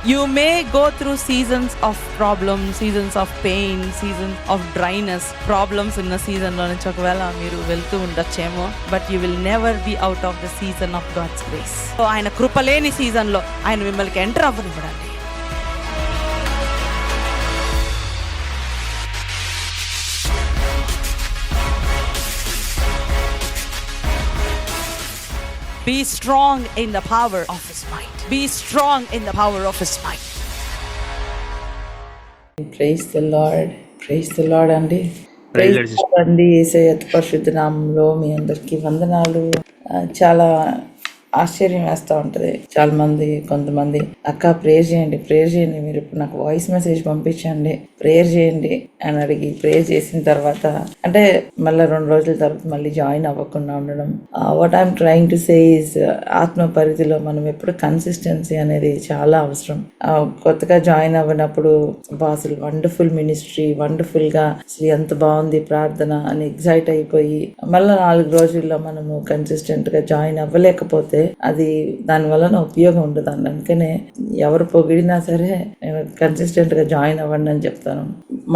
You may go through seasons of problems, seasons of pain, seasons of dryness, problems in the season లో నుంచి ఒకవేళ మీరు వెళ్తూ ఉండొచ్చేమో, but you will never be out of the season of God's grace. So ఆయన కృప లేని season లో ఆయన మిమ్మల్ని ఎంటర్ అవ్వనివ్వడండి. Be strong in the power of his might. Be strong in the power of his might. Praise the Lord, praise the Lord అండి. Praise అండి. యేసయ్య పరిశుద్ధ నామంలో మీ అందరికీ వందనాలు. చాలా ఆశ్చర్యం వేస్తూ ఉంటుంది. చాలా మంది కొంతమంది అక్క ప్రేయర్ చేయండి, ప్రేయర్ చేయండి, మీరు ఇప్పుడు నాకు వాయిస్ మెసేజ్ పంపించండి, ప్రేయర్ చేయండి అని అడిగి ప్రేయర్ చేసిన తర్వాత అంటే మళ్ళీ 2 రోజుల తర్వాత మళ్ళీ జాయిన్ అవ్వకుండా ఉండడం. What I'm trying to say is ఆత్మ పరిధిలో మనం ఎప్పుడు కన్సిస్టెన్సీ అనేది చాలా అవసరం. కొత్తగా జాయిన్ అవ్వనప్పుడు అసలు వండర్ఫుల్ మినిస్ట్రీ, వండర్ఫుల్ గా అసలు ఎంత బాగుంది ప్రార్థన అని ఎగ్జైట్ అయిపోయి మళ్ళీ 4 రోజుల్లో మనము కన్సిస్టెంట్ గా జాయిన్ అవ్వలేకపోతే అది దాని వలన ఉపయోగం ఉండదు. అందుకనే ఎవరు పొగిడినా సరే నేను కన్సిస్టెంట్ గా జాయిన్ అవ్వండి అని చెప్తాను.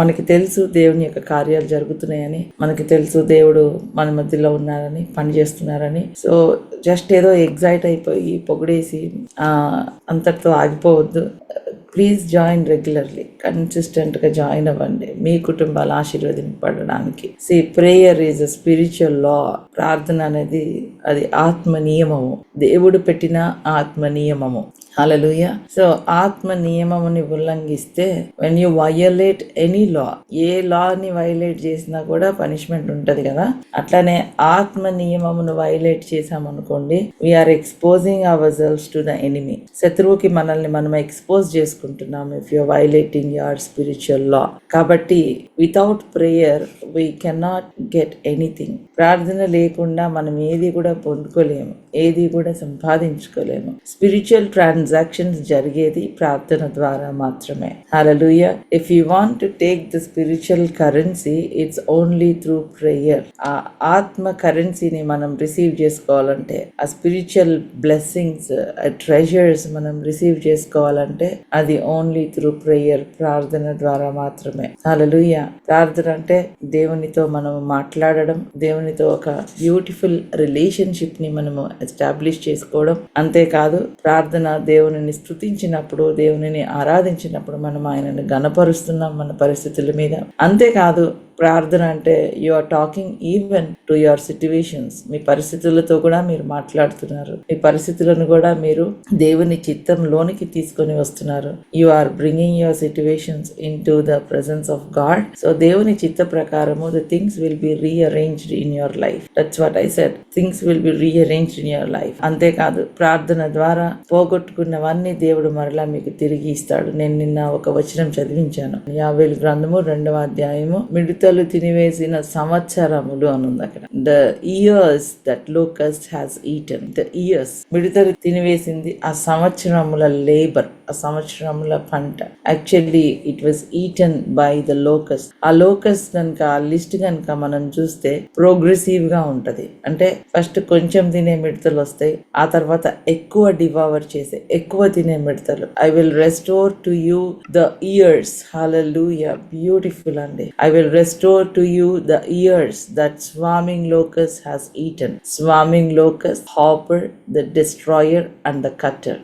మనకి తెలుసు దేవుని యొక్క కార్యాలు జరుగుతున్నాయని, మనకి తెలుసు దేవుడు మన మధ్యలో ఉన్నారని, పని చేస్తున్నారని. సో జస్ట్ ఏదో ఎగ్జైట్ అయిపోయి పొగిడేసి అంతటితో ఆగిపోవద్దు. ప్లీజ్ జాయిన్ రెగ్యులర్లీ, కన్సిస్టెంట్గా జాయిన్ అవ్వండి మీ కుటుంబాలు ఆశీర్వదింపబడడానికి. Prayer is a spiritual law. ప్రార్థన అనేది అది ఆత్మ నియమము, దేవుడు పెట్టిన ఆత్మ నియమము. హల్లెలూయా. సో ఆత్మ నియమముని ఉల్లంఘిస్తే when you violate any law, ఏ లాని వైలేట్ చేసినా కూడా పనిష్మెంట్ ఉంటుంది కదా, అట్లానే ఆత్మ నియమమును వైలేట్ చేసామనుకోండి we are exposing ourselves to the enemy. శత్రువుకి మనల్ని మనం ఎక్స్పోజ్ చేసుకుంటున్నాం if you violating your spiritual law. కాబట్టి without prayer we cannot get anything. ప్రార్థన లేకుండా మనం ఏది కూడా పొందుకోలేము, ఏది కూడా సంపాదించుకోలేము. స్పిరిచువల్ ట్రాన్సాక్షన్స్ జరిగేది ప్రార్థన ద్వారా మాత్రమే. Hallelujah. If you want to take the spiritual currency it's only through prayer. ఆ ఆత్మ కరెన్సీని మనం రిసీవ్ చేసుకోవాలంటే, ఆ స్పిరిచువల్ బ్లెస్సింగ్స్, ట్రెజర్స్ మనం రిసీవ్ చేసుకోవాలంటే అది ఓన్లీ త్రూ ప్రేయర్, ప్రార్థన ద్వారా మాత్రమే. హల్లెలూయా. ప్రార్థన అంటే దేవునితో మనం మాట్లాడడం, దేవునితో ఒక బ్యూటిఫుల్ రిలేషన్షిప్ ని మనము ఎస్టాబ్లిష్ చేసుకోవడం. అంతేకాదు ప్రార్థన దేవునిని స్తుతించినప్పుడు, దేవునిని ఆరాధించినప్పుడు మనం ఆయనను గణపరుస్తున్నాం మన పరిస్థితుల మీద. అంతేకాదు ప్రార్థన అంటే you are talking even to your situations. మీ పరిస్థితులతో కూడా మీరు మాట్లాడుతున్నారు, మీ పరిస్థితులను కూడా మీరు దేవుని చిత్తంలోనికి తీసుకొని వస్తున్నారు. You are bringing your situations into the presence of God. So దేవుని చిత్త ప్రకారము the things will be rearranged in your life. That's what I said, things will be rearranged in your life. అంతేకాదు ప్రార్థన ద్వారా పోగొట్టుకున్నవన్నీ దేవుడు మరలా మీకు తిరిగి ఇస్తాడు. నేను నిన్న ఒక వచనం చదివించాను, యావేలు గ్రంథము 2వ అధ్యాయము, మిడతలు తినివేసిన సంవత్సరములు అని ఉంది అక్కడ. The years that locust has eaten. The years, మిడతలు తినివేసింది ఆ సంవత్సరముల లేబర్, ఆ సంవత్సరముల పంట. Actually it was eaten by the locust. ఆ లోకస్ట్ కనుక, ఆ లిస్ట్ కనుక మనం చూస్తే ప్రోగ్రెసివ్ గా ఉంటది. అంటే ఫస్ట్ కొంచెం తినే మిడతలు వస్తాయి, ఆ తర్వాత ఎక్కువ డివోర్ చేసే, ఎక్కువ తినే మిడతలు. I will restore to you the years. Hallelujah. Beautiful అండి. I will restore to you the years that swarming locust has eaten. Swarming locust, hopper, the destroyer and the cutter.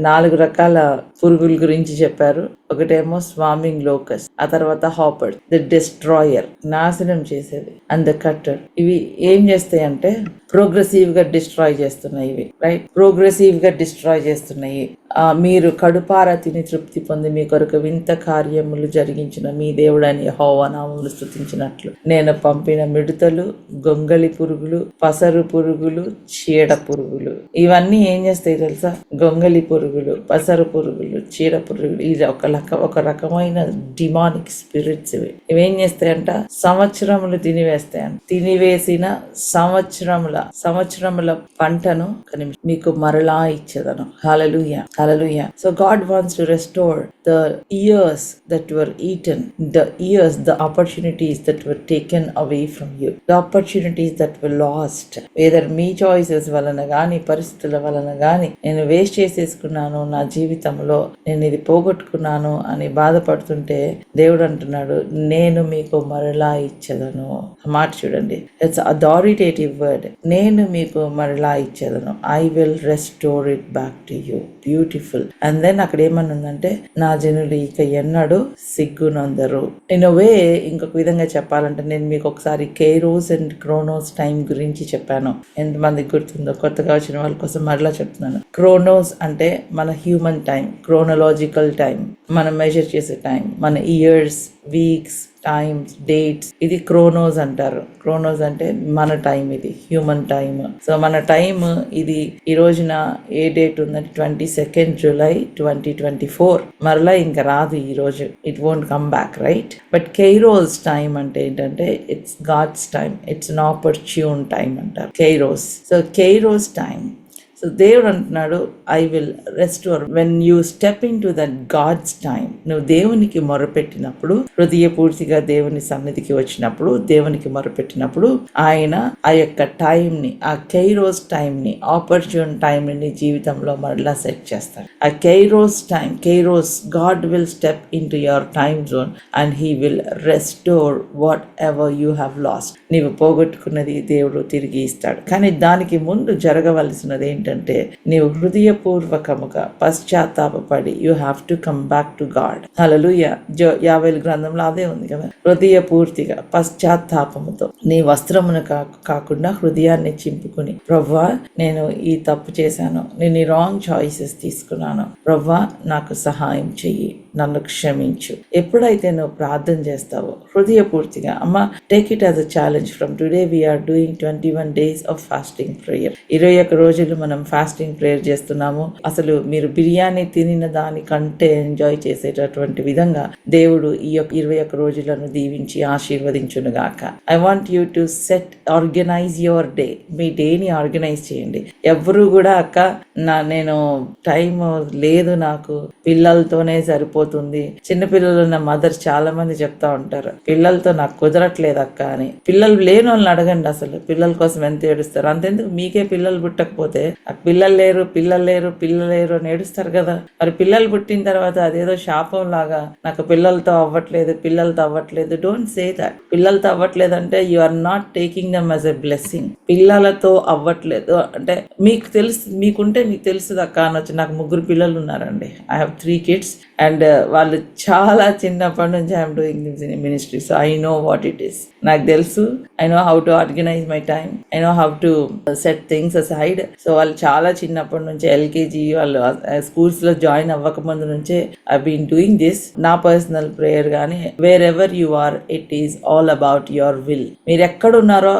4 రకాల పురుగుల గురించి చెప్పారు. ఒకటేమో స్వామింగ్ లోకస్, ఆ తర్వాత హాపర్, ద డిస్ట్రాయర్, నాశనం చేసేది, అండ్ ద కట్టర్. ఇవి ఏం చేస్తాయి అంటే ప్రోగ్రెసివ్ గా డిస్ట్రాయ్ చేస్తున్నాయి. ఇవి రైట్, ప్రోగ్రెసివ్ గా డిస్ట్రాయ్ చేస్తున్నాయి. మీరు కడుపారా తిని తృప్తి పొంది మీ కొరకు వింత కార్యములు జరిగించిన మీ దేవుడని యెహోవా నామమును స్తుతించినట్లు నేను పంపిన మిడతలు, గొంగళి పురుగులు, పసరు పురుగులు, చీడ పురుగులు. ఇవన్నీ ఏం చేస్తాయి తెలుసా? గొంగళి పురుగులు, పసరు పురుగులు, చీడ పురుగులు. ఇది ఒక రకమైన డిమానిక్ స్పిరిట్స్. ఇవేం చేస్తాయంట? సంవత్సరములు తినివేస్తాయంట. తినివేసిన సంవత్సరముల పంటను మీకు మరలా ఇచ్చేదను. హల్లెలూయా. Hallelujah. So God wants to restore the years that were eaten, the opportunities that were taken away from you, the opportunities that were lost. Whether me choices వలన కానీ పరిస్థితుల వలన కానీ నేను వేస్ట్ చేసేసుకున్నాను నా జీవితంలో, నేను ఇది పోగొట్టుకున్నాను అని బాధపడుతుంటే దేవుడు అంటున్నాడు, నేను మీకు మరలా ఇచ్చేదను. మాట చూడండి, ఇట్స్ అథారిటేటివ్ వర్డ్. నేను మీకు మరలా ఇచ్చేదను. I will restore it back to you. Beautiful. And then అక్కడ ఏమని ఉందంటే, నా జనులు ఇక ఎన్నడూ సిగ్గునందరు. ఇన్ వే ఇంకొక విధంగా చెప్పాలంటే, నేను మీకు ఒకసారి కైరోస్ అండ్ క్రోనోస్ టైం గురించి చెప్పాను. ఎంతమందికి గుర్తుందో, కొత్తగా వచ్చిన వాళ్ళ కోసం మరలా చెప్తున్నాను. క్రోనోస్ అంటే మన హ్యూమన్ టైం, క్రోనలాజికల్ టైం, మనం మెజర్ చేసే టైం, మన ఇయర్స్, వీక్స్, టైమ్స్, డేట్స్, ఇది క్రోనోస్ అంటారు. క్రోనోస్ అంటే మన టైం, ఇది హ్యూమన్ టైమ్. సో మన టైమ్ ఇది ఈ రోజున ఏ డేట్ ఉందంటే 22 జూలై 2024. మరలా ఇంకా రాదు ఈ రోజు. It won't come back, right? But kairos time అంటే ఏంటంటే it's God's time, it's an opportune time అంటారు kairos. So kairos time. So దేవుడు అంటున్నాడు, I will restore. When you step in to that God's time, నువ్వు దేవునికి మొరపెట్టినప్పుడు, హృదయపూర్తిగా దేవుని సన్నిధికి వచ్చినప్పుడు, దేవునికి మొరపెట్టినప్పుడు, ఆయన ఆ యొక్క టైంని, ఆ కైరోస్ టైంని, ఆపర్చ్యూన్ టైంని నీ జీవితంలో మరలా సెట్ చేస్తాడు. ఆ kairos time, kairos, God will step in to your time zone and he will restore what ever you have lost. నీవు పోగొట్టుకున్నది దేవుడు తిరిగి ఇస్తాడు. కానీ దానికి ముందు జరగవలసినది ఏంటంటే, నీవు హృదయపూర్వకముగా పశ్చాత్తాపపడి, you have to come back to God. Hallelujah. యావేలు గ్రంథంలో అదే ఉంది కదా, హృదయపూర్తిగా పశ్చాత్తాపముతో నీ వస్త్రమును కాకుండా హృదయాన్ని చింపుకుని, ప్రవ్వా నేను ఈ తప్పు చేశాను, నేను ఈ రాంగ్ చాయిసెస్ తీసుకున్నాను, ప్రవ్వా నాకు సహాయం చెయ్యి, నన్ను క్షమించు. ఎప్పుడైతే నువ్వు ప్రార్థన చేస్తావో హృదయపూర్తిగా, అమ్మ take it as a challenge. From today we are doing 21 days of fasting prayer. 21 రోజులు మనం ఫాస్టింగ్ ప్రేయర్ చేస్తున్నాము. అసలు మీరు బిర్యానీ తినిన దానికంటే ఎంజాయ్ చేసేటటువంటి విధంగా దేవుడు ఈ యొక్క 21 రోజులను దీవించి ఆశీర్వదించును గాక. I want you to organise your day. మీ డేని ఆర్గనైజ్ చేయండి. ఎవరు కూడా అక్క నేను టైం లేదు, నాకు పిల్లలతోనే సరిపోతుంది. చిన్నపిల్లలు ఉన్న మదర్స్ చాలా మంది చెప్తా ఉంటారు, పిల్లలతో నాకు కుదరట్లేదు అక్క అని. పిల్లలు లేని వాళ్ళని అడగండి, అసలు పిల్లల కోసం ఎంత ఏడుస్తారు. అంతెందుకు, మీకే పిల్లలు పుట్టకపోతే పిల్లలు లేరు అని ఏడుస్తారు కదా. మరి పిల్లలు పుట్టిన తర్వాత అదేదో శాపం లాగా, నాకు పిల్లలతో అవ్వట్లేదు. Don't say that. పిల్లలతో అవ్వట్లేదు అంటే you are not taking them as a blessing. పిల్లలతో అవ్వట్లేదు అంటే మీకుంటే మీకు తెలుస్తుంది అక్క అనొచ్చు. నాకు 3 పిల్లలు ఉన్నారండి. ఐ హ్యావ్ 3 kids అండ్ వాళ్ళు చాలా చిన్నప్పటి నుంచి I'm doing this in ministry. So I know what it is. నాకు తెలుసు. I know how to organise my time. I know how to set things aside. So వాళ్ళు చాలా చిన్నప్పటి నుంచి ఎల్కేజీ వాళ్ళు స్కూల్స్లో జాయిన్ అవ్వకముందు నుంచే ఐ బీన్ డూయింగ్ దిస్. నా పర్సనల్ ప్రేయర్ కానీ, wherever you are, it is all about your will. మీరు ఎక్కడున్నారో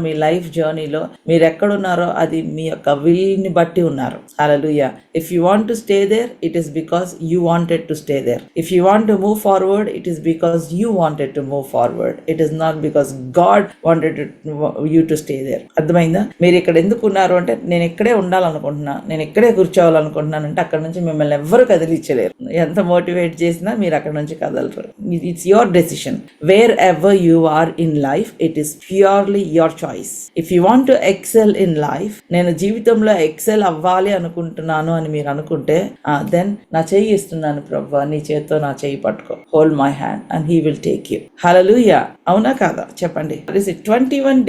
మీ లైఫ్ జర్నీలో మీరు ఎక్కడున్నారో అది మీ యొక్క విల్ని బట్టి ఉన్నారు. Hallelujah. If you want to stay there, it is because you wanted to stay there. If you want to move forward, it is because you wanted to move forward. It is not because God wanted you to stay there. అర్థమైందా? మీరు ఇక్కడ ఎందుకు ఉన్నారు అంటే, నేను ఇక్కడే ఉండాలనుకుంటున్నా, నేను ఇక్కడే కూర్చోవాలనుకుంటున్నాను అంటే అక్కడ నుంచి మిమ్మల్ని ఎవ్వరు కదిలించలేరు. ఎంత మోటివేట్ చేసినా మీరు అక్కడ నుంచి కదలరు. It's your decision. Wherever you are in life, it is pure your choice. If you want to excel in life, నేను జీవితంలో ఎక్సెల్ అవ్వాలి అనుకుంటున్నాను అని మీరు అనుకుంటే, దెన్ నా చెయ్యి ఇస్తున్నాను ప్రభువా, నీ చేత్తో నా చెయ్యి పట్టుకో. Hold my hand and he will take you. Hallelujah. అవునా కాదా చెప్పండి? 21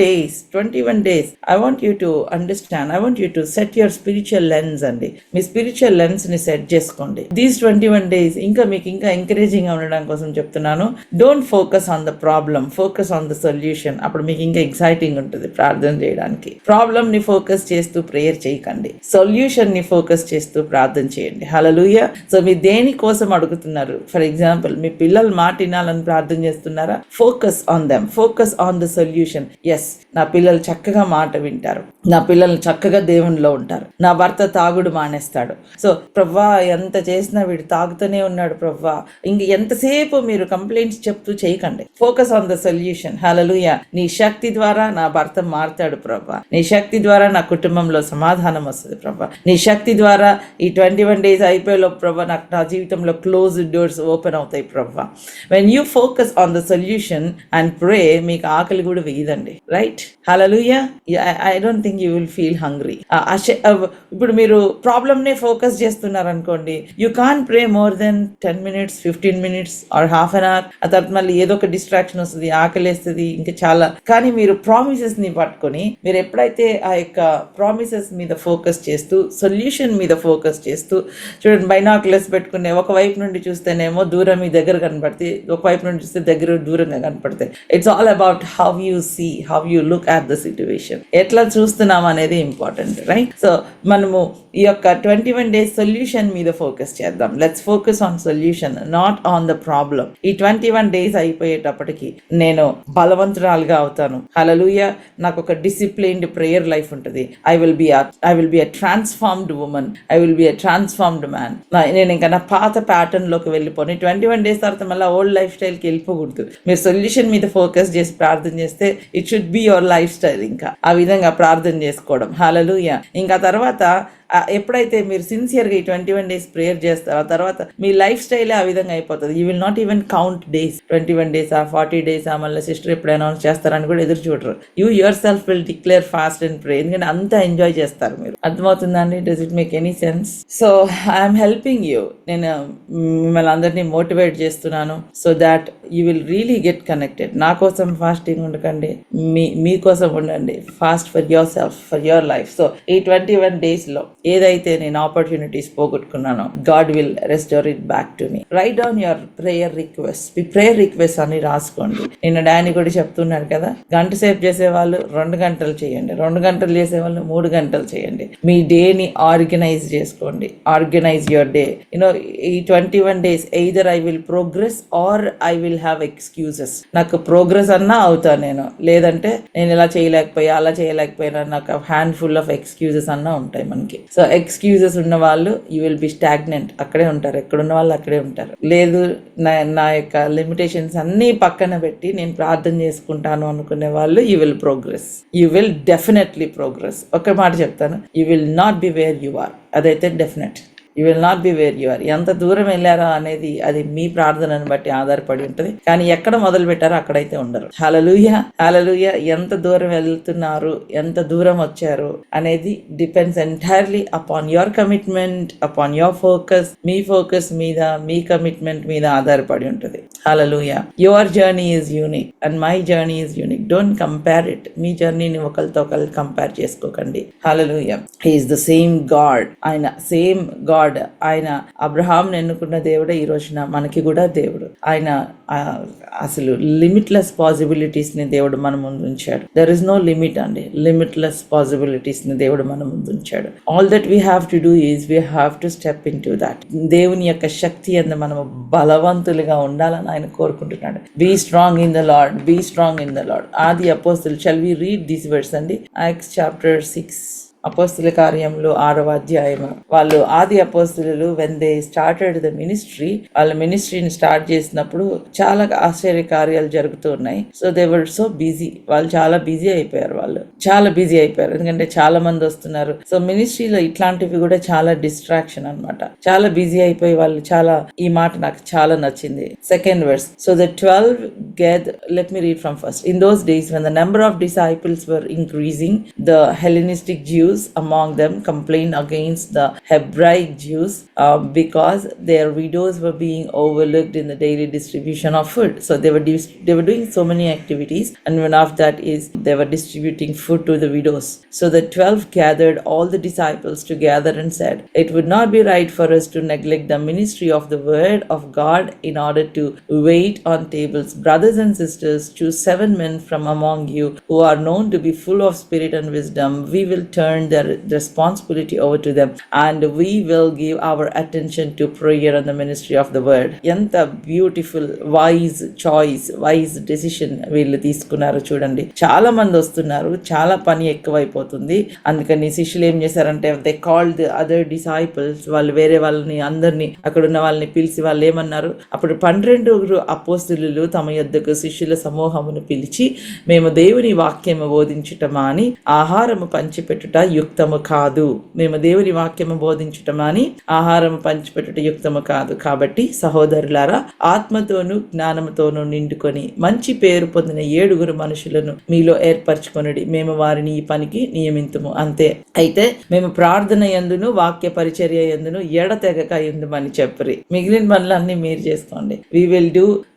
days. I want you to understand. I want you to set your spiritual lens అండి. మీ స్పిరిచువల్ లెన్స్ ని సెట్ చేసుకోండి. These 21 days ఇంకా మీకు ఇంకా ఎంకరేజింగ్ గా ఉండడం కోసం చెప్తున్నాను. Don't focus on the problem, focus on the solution. అప్పుడు మీకు ఇంకా ఎక్సైటింగ్ ఉంటుంది ప్రార్థన చేయడానికి. ప్రాబ్లమ్ ని ఫోకస్ చేస్తూ ప్రేయర్ చేయకండి, సొల్యూషన్ ని ఫోకస్ చేస్తూ ప్రార్థన చేయండి. హల్లెలూయా. సో మీ దేని కోసం అడుగుతున్నారు? ఫర్ ఎగ్జాంపుల్, మీ పిల్లలు మాట వినాలని ప్రార్థన చేస్తున్నారా? Focus on them, focus on the solution. Yes, నా పిల్లలు చక్కగా మాట వింటారు, నా పిల్లలు చక్కగా దేవునిలో ఉంటారు, నా భర్త తాగుడు మానేస్తాడు. సో ప్రవ్వా ఎంత చేసినా వీడు తాగుతూనే ఉన్నాడు ప్రవ్వా. ఇంక ఎంతసేపు మీరు కంప్లైంట్స్ చెప్తూ చేయకండి. Focus on the solution. Hallelujah. నీ శక్తి ద్వారా నా భర్త మారుతాడు ప్రభా, నీ శక్తి ద్వారా నా కుటుంబంలో సమాధానం వస్తుంది ప్రభా, నీ శక్తి ద్వారా ఈ 21 days అయిపోయేలోపు ప్రభా నాకు నా జీవితంలో క్లోజ్ డోర్స్ ఓపెన్ అవుతాయి ప్రభా. When you focus on the solution and pray, మీకు ఆకలి కూడా వేయదండి. Right, hallelujah. I don't think you will feel hungry. ఇప్పుడు మీరు ప్రాబ్లమ్నే ఫోకస్ చేస్తున్నారు అనుకోండి, you can pray more than 10 minutes 15 minutes or half an hour. ఆ తర్వాత మళ్ళీ ఏదో ఒక డిస్ట్రాక్షన్ వస్తుంది, ఆకలేస్తుంది, ఇంకా చాలా. కానీ మీరు ప్రామిసెస్ ని పట్టుకొని, మీరు ఎప్పుడైతే ఆ యొక్క ప్రామిసెస్ మీద ఫోకస్ చేస్తూ, సొల్యూషన్ మీద ఫోకస్ చేస్తూ, చూడండి, బైనాక్యులర్స్ పెట్టుకునే ఒకవైపు నుండి చూస్తేనేమో దూరం మీ దగ్గర కనపడితే, ఒకవైపు నుండి చూస్తే దగ్గర దూరంగా కనపడతాయి. It's all about how you see, how you look at the situation, ఎట్లా చూస్తున్నాం అనేది ఇంపార్టెంట్. రైట్, సో మనము ఈ యొక్క 21 days సొల్యూషన్ మీద ఫోకస్ చేద్దాం. Let's focus on solution, not on the problem. ఈ 21 days అయిపోయేటప్పటికి నేను బలవంతురాలుగా అవుతాను. హల్లెలూయా. నాకు ఒక డిసిప్లైన్డ్ ప్రేయర్ లైఫ్ ఉంటుంది. I will be a transformed women, I will be a transformed man. నేను ఇంకా నా పాత ప్యాటర్న్ లోకి వెళ్ళిపోయి 21 days తర్వాత మళ్ళీ ఓల్డ్ లైఫ్ స్టైల్కి వెళ్ళిపోకూడదు. మీరు సొల్యూషన్ మీద ఫోకస్ చేసి ప్రార్థన చేస్తే it should be your life style. ఇంకా ఆ విధంగా ప్రార్థన చేసుకోవడం. హల్లెలూయా. ఇంకా తర్వాత ఎప్పుడైతే మీరు సిన్సియర్గా ఈ 21 days ప్రేయర్ చేస్తారో, ఆ తర్వాత మీ లైఫ్ స్టైలే ఆ విధంగా అయిపోతుంది. You will not even count days, 21 days 40 days మళ్ళీ సిస్టర్ ఎప్పుడు అనౌన్స్ చేస్తారని కూడా ఎదురు చూడరు. You your self will declare fast and ప్రే. ఎందుకంటే అంతా ఎంజాయ్ చేస్తారు మీరు. అర్థమవుతుందండి? Does it make any sense? So I'm helping you. నేను మిమ్మల్ని అందరినీ మోటివేట్ చేస్తున్నాను so that you will really get connected. నా కోసం ఫాస్టింగ్ ఉండకండి, మీకోసం ఉండండి. Fast for your self, for your life. So ఈ 21 days లో ఏదైతే నేను ఆపర్చునిటీస్ పోగొట్టుకున్నానో, God will restore it back to me. Write down your prayer request. మీ ప్రేయర్ రిక్వెస్ట్ అని రాసుకోండి. నిన్న డానీ కూడా చెప్తున్నారు కదా, గంట సేపు చేసేవాళ్ళు 2 గంటలు చేయండి, 2 గంటలు చేసేవాళ్ళు 3 గంటలు చేయండి. మీ డేని ఆర్గనైజ్ చేసుకోండి. Organise your day. యూనో, ఈ 21 days either I will progress or I will have excuses. నాకు ప్రోగ్రెస్ అన్నా అవుతాను నేను, లేదంటే నేను ఇలా చేయలేకపోయా, అలా చేయలేకపోయినా, నాకు హ్యాండ్ ఫుల్ ఆఫ్ ఎక్స్క్యూజెస్ అన్నా ఉంటాయి మనకి. సో ఎక్స్క్యూజెస్ ఉన్న వాళ్ళు యూ విల్ బి స్టాగ్నెంట్, అక్కడే ఉంటారు. ఎక్కడున్న వాళ్ళు అక్కడే ఉంటారు. లేదు, నా యొక్క లిమిటేషన్స్ అన్నీ పక్కన పెట్టి నేను ప్రార్థన చేసుకుంటాను అనుకునే వాళ్ళు you will progress. You will definitely progress. ఒక మాట చెప్తాను, you will not be where you are. అదైతే definite. You will not be where you are. ఎంత దూరం వెళ్ళారా అనేది అది మీ ప్రార్థనను బట్టి ఆధారపడి ఉంటుంది. కానీ ఎక్కడ మొదలు పెట్టారో అక్కడైతే ఉండరు. హల్లెలూయా, హల్లెలూయా. ఎంత దూరం వెళ్తున్నారు, ఎంత దూరం వచ్చారు అనేది depends entirely upon your commitment, upon your focus. మీ ఫోకస్ మీద, మీ కమిట్మెంట్ మీద ఆధారపడి ఉంటుంది. Hallelujah. Your journey is unique and my journey is unique. Don't compare it. మీ జర్నీని ఒకరితో ఒకరు కంపేర్ చేసుకోకండి. Hallelujah. He is the same God. ఆయన సేమ్ గాడ్. ఆయన అబ్రహాంను ఎన్నుకున్న దేవుడే ఈ రోజున మనకి కూడా దేవుడు. ఆయన అసలు లిమిట్లెస్ పాసిబిలిటీస్ ని దేవుడు మన ముందు ఉంచాడు. దెర్ ఇస్ నో లిమిట్ అండి. లిమిట్లెస్ పాసిబిలిటీస్ ని దేవుడు మన ముందు ఉంచాడు. All that we have to do is we have to step in to that. దేవుని యొక్క శక్తి అందు మనం బలవంతులుగా ఉండాలని ఆయన కోరుకుంటున్నాడు. Be strong in the Lord, be strong in the Lord. ఆది అపోస్తలు, shall we read these words అండి. యాక్ట్స్ చాప్టర్ 6, అపోస్తుల కార్యములు 6వ అధ్యాయము. వాళ్ళు ఆది అపోస్తులు when they started the ministry, వాళ్ళ మినిస్ట్రీని స్టార్ట్ చేసినప్పుడు చాలా ఆశ్చర్య కార్యాలు జరుగుతూ ఉన్నాయి. So they were so busy. వాళ్ళు చాలా బిజీ అయిపోయారు. ఎందుకంటే చాలా మంది వస్తున్నారు. సో మినిస్ట్రీలో ఇట్లాంటివి కూడా చాలా డిస్ట్రాక్షన్ అన్నమాట. చాలా బిజీ అయిపోయి వాళ్ళు చాలా, ఈ మాట నాకు చాలా నచ్చింది. Second verse. So the 12 gathered. Let me read from first. In those days when the number of disciples were increasing, the Hellenistic Jews among them complained against the Hebraic Jews because their widows were being overlooked in the daily distribution of food. So they were doing so many activities, and one of that is they were distributing food to the widows. So the 12 gathered all the disciples together and said, "It would not be right for us to neglect the ministry of the word of God in order to wait on tables. Brothers and sisters, choose 7 men from among you who are known to be full of spirit and wisdom. We will turn turn the responsibility over to them and we will give our attention to prayer and the ministry of the word. ఎంత beautiful wise decision వీళ్ళు తీసుకున్నారు చూడండి. చాలా మంది వస్తున్నారు, చాలా పని ఎక్కువైపోతుంది. అందుకని శిష్యులు ఏం చేశారంటే they called the other disciples, వాళ్ళు వేరే వాళ్ళని అందరినీ అక్కడ ఉన్న వాళ్ళని పిలిచి వాళ్ళు ఏమన్నారు, అప్పుడు 12 అపోస్తలులు తమ యొద్దకు శిష్యుల సమూహమును పిలిచి, మేము దేవుని వాక్యము బోధించుటమా అని ఆహారము పంచిపెట్టుట యుక్తము కాదు. మేము దేవుని వాక్యము బోధించుటమా అని ఆహారము పంచిపెట్టుట యుక్తము కాదు. కాబట్టి సహోదరులారా, ఆత్మతోనూ జ్ఞానముతోనూ నిండుకొని మంచి పేరు పొందిన 7 మనుషులను మీలో ఏర్పరచుకొనుడి, మేము వారిని ఈ పనికి నియమింతుము అంతే. అయితే మేము ప్రార్థన యందును వాక్య పరిచర్య యందును ఎడతెగక యుందుమని చెప్పరి. మిగిలిన పనులన్నీ మీరు చేసుకోండి.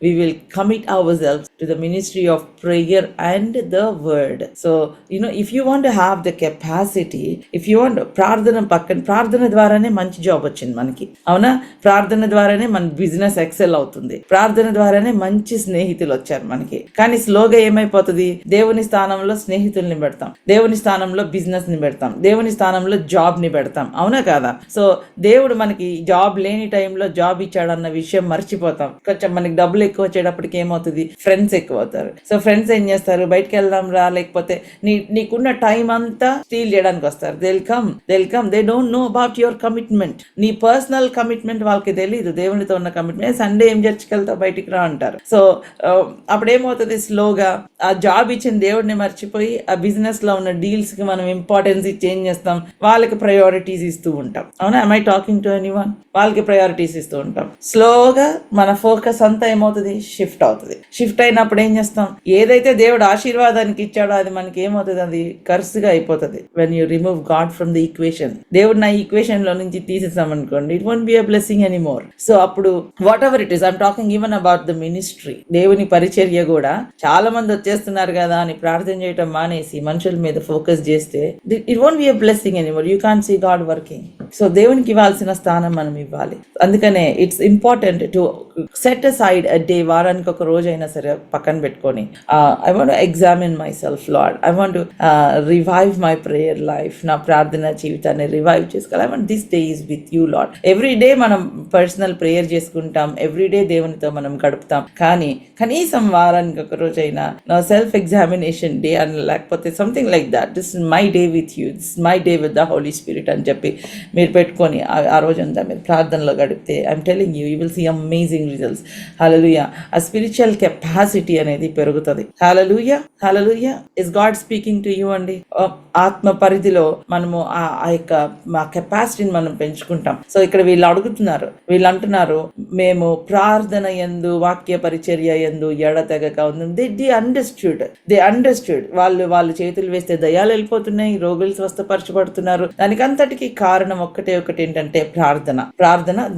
we will commit ourselves to the ministry of prayer and the word. So if you want to have the capacity, if you want ప్రార్థన ద్వారానే మంచి జాబ్ వచ్చింది మనకి, అవునా? ప్రార్థన ద్వారానే మన బిజినెస్ ఎక్సెల్ అవుతుంది, ప్రార్థన ద్వారానే మంచి స్నేహితులు వచ్చారు మనకి. కానీ స్లోగా ఏమైపోతుంది, దేవుని స్థానంలో స్నేహితుల్ని పెడతాం, దేవుని స్థానంలో బిజినెస్ ని పెడతాం, దేవుని స్థానంలో జాబ్ ని పెడతాం, అవునా కాదా? సో దేవుడు మనకి జాబ్ లేని టైంలో జాబ్ ఇచ్చాడన్న విషయం మర్చిపోతాం. కొంచెం మనకి డబ్బులు ఎక్కువ వచ్చేటప్పటికి ఏమవుతుంది, ఫ్రెండ్స్ ఎక్కువ అవుతారు. సో ఫ్రెండ్స్ ఏం చేస్తారు, బయటకు వెళ్దాం రా, లేకపోతే నీకున్న టైం అంతా స్టీల్ చేయడానికి వస్తారు. they'll come they don't know about your commitment. నీ పర్సనల్ కమిట్మెంట్ వాళ్ళకి తెలియదు, దేవునితో ఉన్న కమిట్మెంట్. సండే ఏం చర్చికి వెళ్తావు, బయటికి రా అంటారు. సో అప్పుడేమవుతుంది, స్లోగా ఆ జాబ్ ఇచ్చిన దేవుడిని మర్చిపోయి ఆ బిజినెస్ లో ఉన్న డీల్స్ కి మనం ఇంపార్టెన్స్ చేంజ్ చేస్తాం, వాళ్ళకి ప్రయారిటీస్ ఇస్తూ ఉంటాం, అవునా? am I talking to anyone? వాళ్ళకి ప్రయారిటీస్ ఇస్తూ ఉంటాం. స్లోగా మన ఫోకస్ అంతా ఏమవుతుంది, షిఫ్ట్ అవుతుంది. షిఫ్ట్ అయినప్పుడు ఏం చేస్తాం, ఏదైతే దేవుడు ఆశీర్వాదానికి ఇచ్చాడో అది మనకి ఏమవుతుంది, అది కర్సుగా అయిపోతుంది. When you remove God from the equation, దేవుడు నా ఈక్వేషన్ లో నుంచి తీసేసాం అనుకోండి, it won't be a blessing anymore. So అప్పుడు whatever it is, I'm talking even about the ministry, దేవుని పరిచర్య కూడా చాలా మంది వచ్చేస్తున్నారు కదా అని ప్రార్థన చేయటం మానేసి మనుషుల మీద ఫోకస్ చేస్తే it won't be a blessing anymore. You can't see God working. So దేవునికి ఇవ్వాల్సిన స్థానం మనం ఇవ్వాలి. అందుకనే it's important to set aside a day, వారానికి ఒక రోజు అయినా సరే పక్కన పెట్టుకొని I want to examine myself Lord, I want to revive my prayer life, నా ప్రార్థన జీవితాన్ని రివైవ్ చేసుకోవాలి. I want this day is with you Lord. Every day మనం పర్సనల్ ప్రేయర్ చేసుకుంటాం, ఎవ్రీ డే దేవునితో మనం గడుపుతాం, కానీ కనీసం వారానికి ఒక రోజు అయినా నా సెల్ఫ్ ఎగ్జామినేషన్ డే అని, లేకపోతే something like that, this is my day with you, this my day with the Holy Spirit అని చెప్పి మీరు పెట్టుకొని ఆ రోజంతా మీరు ప్రార్థనలో గడిపితే I'm telling you, you will see amazing results. Hallelujah. ఆ స్పిరిచువల్ కెపాసిటీ అనేది పెరుగుతుంది. Hallelujah, hallelujah. Is God speaking to you అండి. ఆత్మ పరిధిలో మనము ఆ యొక్క మా కెపాసిటీని మనం పెంచుకుంటాం. సో ఇక్కడ వీళ్ళు వీళ్ళు అంటున్నారు, మేము ప్రార్థన యందు వాక్య పరిచర్య యందు ఎడతెగక ఉంది. They understood. వాళ్ళు చేతులు వేస్తే దయ్యాలు వెళ్ళిపోతున్నాయి, రోగులు స్వస్థపరచబడుతున్నారు. దానికంతటికి కారణం ఒకటి ఏంటంటే ప్రార్థన,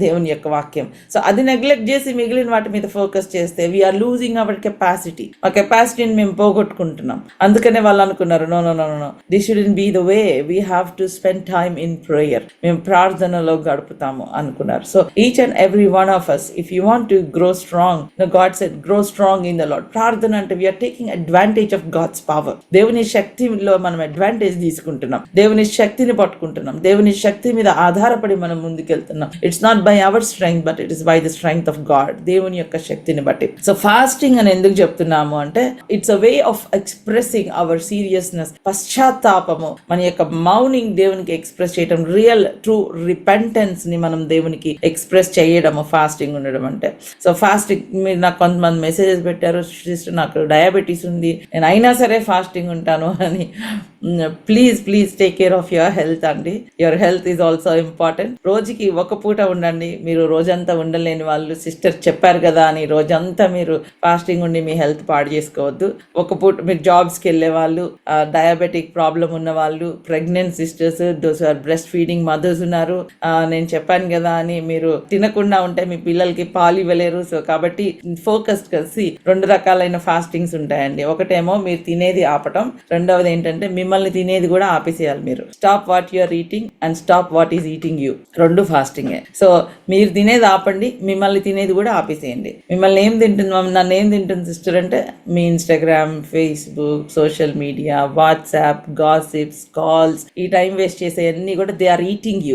దేవుని యొక్క వాక్యం. సో అది నెగ్లెక్ట్ చేసి మిగిలిన వాటి మీద ఫోకస్ చేస్తే వీఆర్ లూజింగ్ అవర్ కెపాసిటీ. ఆ కెపాసిటీని మేము పోగొట్టుకుంటున్నాం. అందుకనే వాళ్ళు అనుకున్నారు, no, this shouldn't be the way, we have to spend time in prayer, మేము ప్రార్థనలో గడుపుతాము అనుకున్నారు. So each and every one of us, if you want to grow strong, God said grow strong in the Lord. ప్రార్థన అంటే we are taking advantage of God's power. దేవుని శక్తిలో మనం advantage తీసుకుంటున్నాం, దేవుని శక్తిని పట్టుకుంటున్నాం, దేవుని శక్తి మీద ఆధారపడి మనం ముందుకెళ్తున్నాం. It's not by our strength but it is by the strength of God, దేవుని యొక్క శక్తిని బట్టి. సో ఫాస్టింగ్ అని ఎందుకు చెప్తున్నాము అంటే it's a way of expressing our seriousness, పశ్చాత్తాపము, మన యొక్క మౌనింగ్ దేవునికి ఎక్స్ప్రెస్ చేయడం, రియల్ ట్రూ రిపెంటెన్స్ ని మనం దేవునికి ఎక్స్ప్రెస్ చేయడము ఫాస్టింగ్ ఉండడం అంటే. సో ఫాస్టింగ్ మీరు నాకు కొంతమంది మెసేజెస్ పెట్టారు, సిస్టర్ నాకు డయాబెటీస్ ఉంది, నేను అయినా సరే ఫాస్టింగ్ ఉంటాను అని. Please take care of your health అండి. Your health is also important. రోజుకి ఒక పూట ఉండండి. మీరు రోజంతా ఉండలేని వాళ్ళు, సిస్టర్ చెప్పారు కదా అని రోజంతా మీరు ఫాస్టింగ్ ఉండి మీ హెల్త్ పాడు చేసుకోవద్దు. ఒక పూట మీరు జాబ్స్కి వెళ్ళే వాళ్ళు, డయాబెటిక్ ప్రాబ్లం ఉన్న వాళ్ళు, pregnant sisters, those are breast feeding mothers ఉన్నారు. నేను చెప్పాను కదా అని మీరు తినకుండా ఉంటే మీ పిల్లలకి పాలు ఇవ్వలేరు. సో కాబట్టి ఫోకస్ కలిసి 2 రకాలైన ఫాస్టింగ్స్ ఉంటాయండి. ఒకటేమో మీరు తినేది ఆపటం, రెండవది ఏంటంటే మిమ్మల్ని తినేది కూడా ఆపేసేయాలి మీరు. Stop what you are eating and stop what is eating you, రెండు ఫాస్టింగే. సో మీరు తినేది ఆపండి, మిమ్మల్ని తినేది కూడా ఆపేసేయండి. మిమ్మల్ని ఏం తింటుంది, నన్ను ఏం తింటుంది సిస్టర్ అంటే మీ Instagram, Facebook, social media, WhatsApp, gossips, calls, ఈ టైం వేస్ట్ చేసే అన్ని కూడా they are eating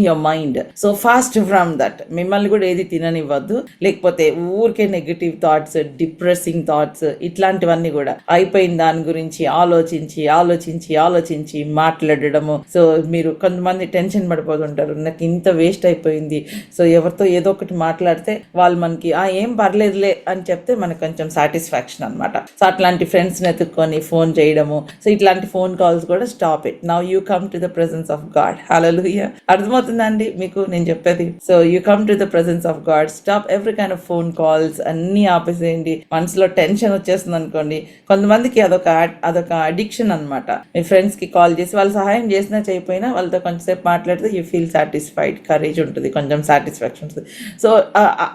your mind. So fast from that. మిమ్మల్ని కూడా ఏది తిననివ్వద్దు, లేకపోతే ఊరికే నెగిటివ్ థాట్స్, డిప్రెసింగ్ థాట్స్, ఇట్లాంటివన్నీ కూడా అయిపోయిన దాని గురించి ఆలోచించి ఆలోచించి ఆలోచించి మాట్లాడడము. సో మీరు కొంతమంది టెన్షన్ పడిపోతుంటారు, నాకు ఇంత వేస్ట్ అయిపోయింది. సో ఎవరితో ఏదో ఒకటి మాట్లాడితే వాళ్ళు మనకి ఏం పర్లేదులే అని చెప్తే మనకు కొంచెం సాటిస్ఫాక్షన్ అనమాట. సో అట్లాంటి ఫ్రెండ్స్ని ఎత్తుక్కొని ఫోన్ చేయడము. సో ఇట్లాంటి ఫోన్ కాల్స్ కూడా stop it. Now you come to the presence of God. Hallelujah. అర్థమవుతుందండి మీకు నేను చెప్పేది? So you come to the presence of God, stop every kind of phone calls, అన్నీ ఆపేసేయండి. మనసులో టెన్షన్ వచ్చేస్తుంది అనుకోండి, కొంతమందికి అదొక అడిక్షన్ అనమాట. మీ ఫ్రెండ్స్కి కాల్ చేసి వాళ్ళు సహాయం చేసినా చేయకపోయినా వాళ్ళతో కొంచెంసేపు మాట్లాడితే యూ ఫీల్ సాటిస్ఫైడ్, కరేజ్ ఉంటుంది, కొంచెం సాటిస్ఫాక్షన్ ఉంటుంది. సో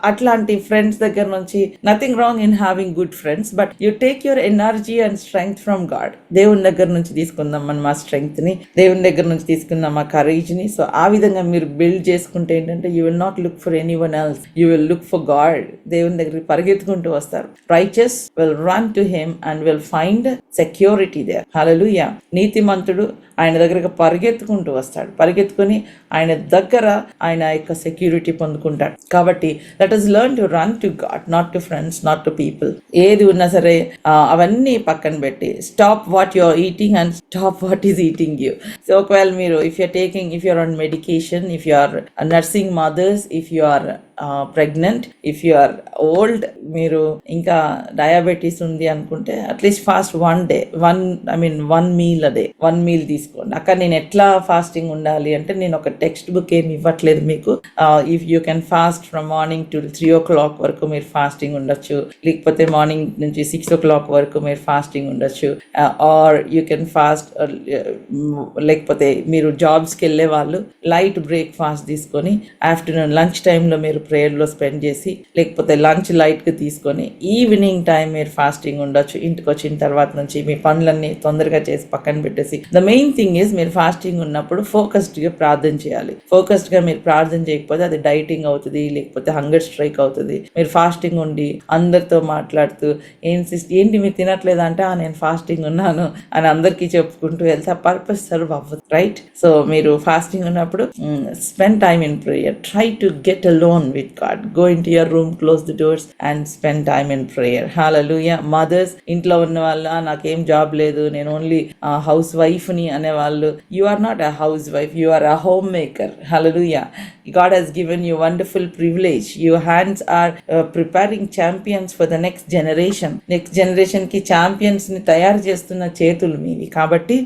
అట్లాంటి ఫ్రెండ్స్ దగ్గర నుంచి nothing wrong in having good friends, but you take your energy and strength from God. దేవుని దగ్గర నుంచి తీసుకుందాం మనం ఆ స్ట్రెంగ్త్ని, దేవుని దగ్గర నుంచి తీసుకుందాం ఆ కరేజ్ని. సో ఆ విధంగా మీరు బిల్డ్ చేసుకుంటే ఏంటంటే you will not look for anyone else, you will look for God. దేవుని దగ్గరికి పరిగెత్తుకుంటూ వస్తారు. Righteous will run to him and will find security there. Hallelujah. నీతిమంతుడు ఆయన దగ్గరకు పరిగెత్తుకుంటూ వస్తాడు, పరిగెత్తుకుని ఆయన దగ్గర ఆయన యొక్క సెక్యూరిటీ పొందుకుంటాడు. కాబట్టి let us learn to run to God, not to friends, not to people. ఏది ఉన్నా సరే అవన్నీ పక్కన పెట్టి stop what you are eating and stop what is eating you. So ఒకవేళ మీరు if you're on medication, if you are nursing mothers, if you are pregnant, if you are old, మీరు ఇంకా డయాబెటీస్ ఉంది అనుకుంటే at least fast one meal a day, 1 meal తీసుకోండి. అక్కడ నేను ఎట్లా ఫాస్టింగ్ ఉండాలి అంటే నేను ఒక టెక్స్ట్ బుక్ ఏమి ఇవ్వట్లేదు మీకు. If you can fast from morning to 3 o'clock వరకు మీరు ఫాస్టింగ్ ఉండొచ్చు, లేకపోతే మార్నింగ్ నుంచి 6 o'clock వరకు మీరు ఫాస్టింగ్ ఉండొచ్చు, ఆర్ యూ కెన్ ఫాస్ట్, లేకపోతే మీరు జాబ్స్కి వెళ్ళే వాళ్ళు లైట్ బ్రేక్ఫాస్ట్ తీసుకొని ఆఫ్టర్నూన్ లంచ్ టైంలో మీరు ప్రేయర్లో స్పెండ్ చేసి, లేకపోతే లంచ్ లైట్గా తీసుకొని ఈవినింగ్ టైం మీరు ఫాస్టింగ్ ఉండొచ్చు. ఇంటికి వచ్చిన తర్వాత నుంచి మీ పనులన్నీ తొందరగా చేసి పక్కన పెట్టేసి, ద మెయిన్ థింగ్ ఈజ్ మీరు ఫాస్టింగ్ ఉన్నప్పుడు ఫోకస్డ్గా ప్రార్థన చేయాలి. ఫోకస్డ్గా మీరు ప్రార్థన చేయకపోతే అది డైటింగ్ అవుతుంది, లేకపోతే హంగర్ స్ట్రైక్ అవుతుంది. మీరు ఫాస్టింగ్ ఉండి అందరితో మాట్లాడుతూ ఏంటి మీరు తినట్లేదా అంటే నేను ఫాస్టింగ్ ఉన్నాను అని అందరికీ చెప్పుకుంటూ వెళ్తే ఆ పర్పస్ సర్వ్ అవ్వదు, రైట్? సో మీరు ఫాస్టింగ్ ఉన్నప్పుడు spend time in prayer, try to get alone with God. Go into your room, close the doors and spend time in prayer. Hallelujah. Mothers, ఇంట్లో ఉన్న వాళ్ళు నాకేం జాబ్ లేదు, నేను ఓన్లీ హౌస్ వైఫ్ ని అనేవాళ్ళు, you are not a housewife, you are a homemaker. Hallelujah. God has given you wonderful privilege. Your hands are preparing champions for the next generation. Next generation కి champions ని తయారు చేస్తున్న చేతులు మీవి. కాబట్టి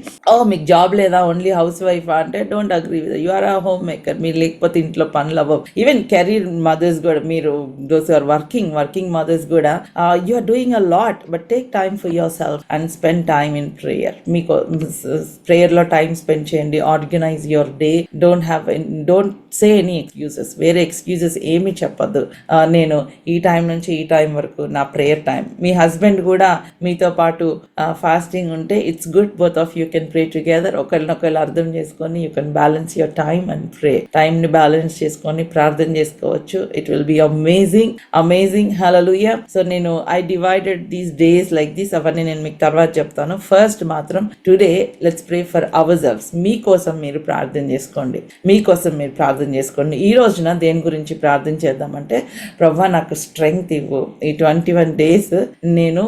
మీకు జాబ్ లేదా, ఓన్లీ హౌస్ వైఫ్ అంటే don't agree with. You are a homemaker. మీరు లేకపోతే ఇంట్లో పనులు అవ్వవు. ఈవెన్ కెరీర్ మదర్స్ కూడా, మీరు దోస్ ఆర్ వర్కింగ్ మదర్స్ కూడా, you are doing a lot, but take time for yourself and spend time in prayer. మీకు prayer లో టైం స్పెండ్ చేయండి. Organise your day. Don't say any excuses. వేరే excuses ఏమీ చెప్పద్దు. నేను ఈ time నుంచి ఈ టైం వరకు నా ప్రేయర్ టైం. మీ హస్బెండ్ కూడా మీతో పాటు ఫాస్టింగ్ ఉంటే it's good, both of you can pray together. ఒకరినొకరు అర్థం చేసుకొని you can balance your time and pray. టైంని బ్యాలెన్స్ చేసుకొని ప్రార్థన చేసుకోవచ్చు. It will be amazing. Hallelujah. So నేను I divided these days like this. అవన్నీ నేను మీకు తర్వాత చెప్తాను. ఫస్ట్ మాత్రం today let's pray for ourselves. మీకోసం మీరు ప్రార్థన చేసుకోండి. ఈ రోజున దేని గురించి ప్రార్థన చేద్దామంటే, ప్రభువా నాకు స్ట్రెంగ్త్ ఇవ్వు. ఈ 21 days నేను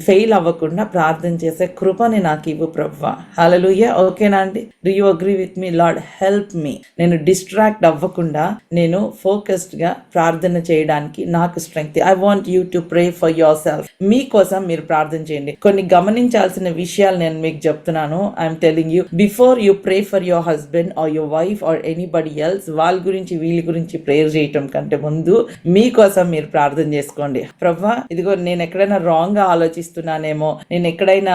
ఫెయిల్ అవ్వకుండా ప్రార్థన చేసే కృపని నాకు ఇవ్వు ప్రభువా. హల్లెలూయా. ఓకేనా అండి? Do you agree with me? Lord help me. నేను డిస్ట్రాక్ట్ అవ్వకుండా నేను ఫోకస్డ్ గా ప్రార్థన చేయడానికి నాకు strength. I want you to pray for yourself. మీకోసం మీరు ప్రార్థన చేయండి. కొన్ని గమనించాల్సిన విషయాలు నేను మీకు చెప్తున్నాను. I'm telling you, before you pray for your husband or your wife or anybody else, వాళ్ళ గురించి వీళ్ళ గురించి ప్రేయర్ చేయటం కంటే ముందు మీకోసం మీరు ప్రార్థన చేసుకోండి. ప్రభువా, ఇదిగో నేను ఎక్కడైనా రాంగ్ గా ఆలోచిస్తున్నానేమో, నేను ఎక్కడైనా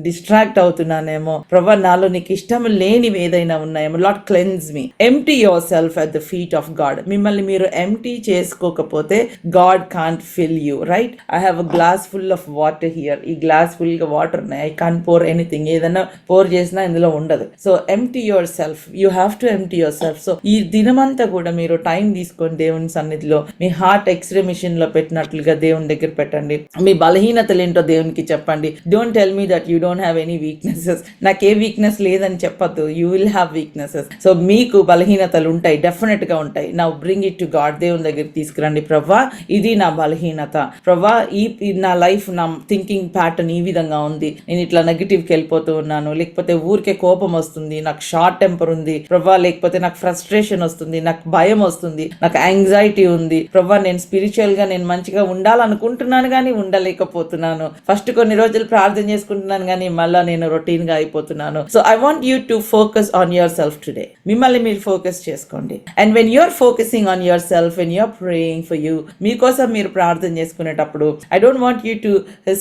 డిస్ట్రాక్ట్ అవుతున్నానేమో, ప్రభువా నాలో నీకు ఇష్టం లేనివి ఏదైనా ఉన్నాయేమో, Lord cleanse me. Empty yourself at the feet of God. మీ మిమ్మల్ని మీరు ఎంటీ చేసుకోకపోతే God can't fill you, right? I have a glass full of water here, ఈ గ్లాస్ ఫుల్ గా వాటర్ ఉన్నాయి, ఐ కాంట్ పోర్ ఎనీథింగ్, ఏదైనా pour చేసినా ఇందులో ఉండదు. So empty yourself, you have to empty yourself. So ఈ దినమంతా కూడా మీరు టైం తీసుకొని దేవుని సన్నిధిలో మీ హార్ట్ ఎక్స్రే మిషన్ లో పెట్టినట్లుగా దేవుని దగ్గర పెట్టండి. మీ బలహీనతలు ఏంటో దేవునికి చెప్పండి. Don't tell me that you don't have any weaknesses. నాకు ఏ వీక్నెస్ లేదని చెప్పద్దు, you will have weaknesses. So మీకు బలహీనతలు ఉంటాయి, డెఫినెట్ గా ఉంటాయి. Now bring it to God, దేవుని దగ్గరికి తీసుకురండి. ప్రవ్వా ఇది నా బలహీనత, ప్రవ్వా ఈ నా లైఫ్, నా థింకింగ్ ప్యాటర్న్ ఈ విధంగా ఉంది, నేను ఇట్లా నెగిటివ్కి వెళ్ళిపోతూ ఉన్నాను, లేకపోతే ఊరికే కోపం వస్తుంది, నాకు షార్ట్ టెంపర్ ఉంది ప్రవ్వా, లేకపోతే నాకు ఫ్రస్ట్రేషన్ వస్తుంది, నాకు భయం వస్తుంది, నాకు యాంగ్జైటీ ఉంది ప్రవ్వా, నేను స్పిరిచువల్ గా నేను మంచిగా ఉండాలనుకుంటున్నాను కానీ ఉండలేకపోతున్నాను, ఫస్ట్ కొన్ని రోజులు ప్రార్థన చేసుకుంటున్నాను కానీ మళ్ళీ నేను రొటీన్ గా అయిపోతున్నాను. So I want you to focus on yourself today. మిమ్మల్ని మీరు ఫోకస్ చేసుకోండి. And when you're focusing on yourself, when you're praying for you, మీకోసం మీరు ప్రార్థన చేసుకునేటప్పుడు I don't want you to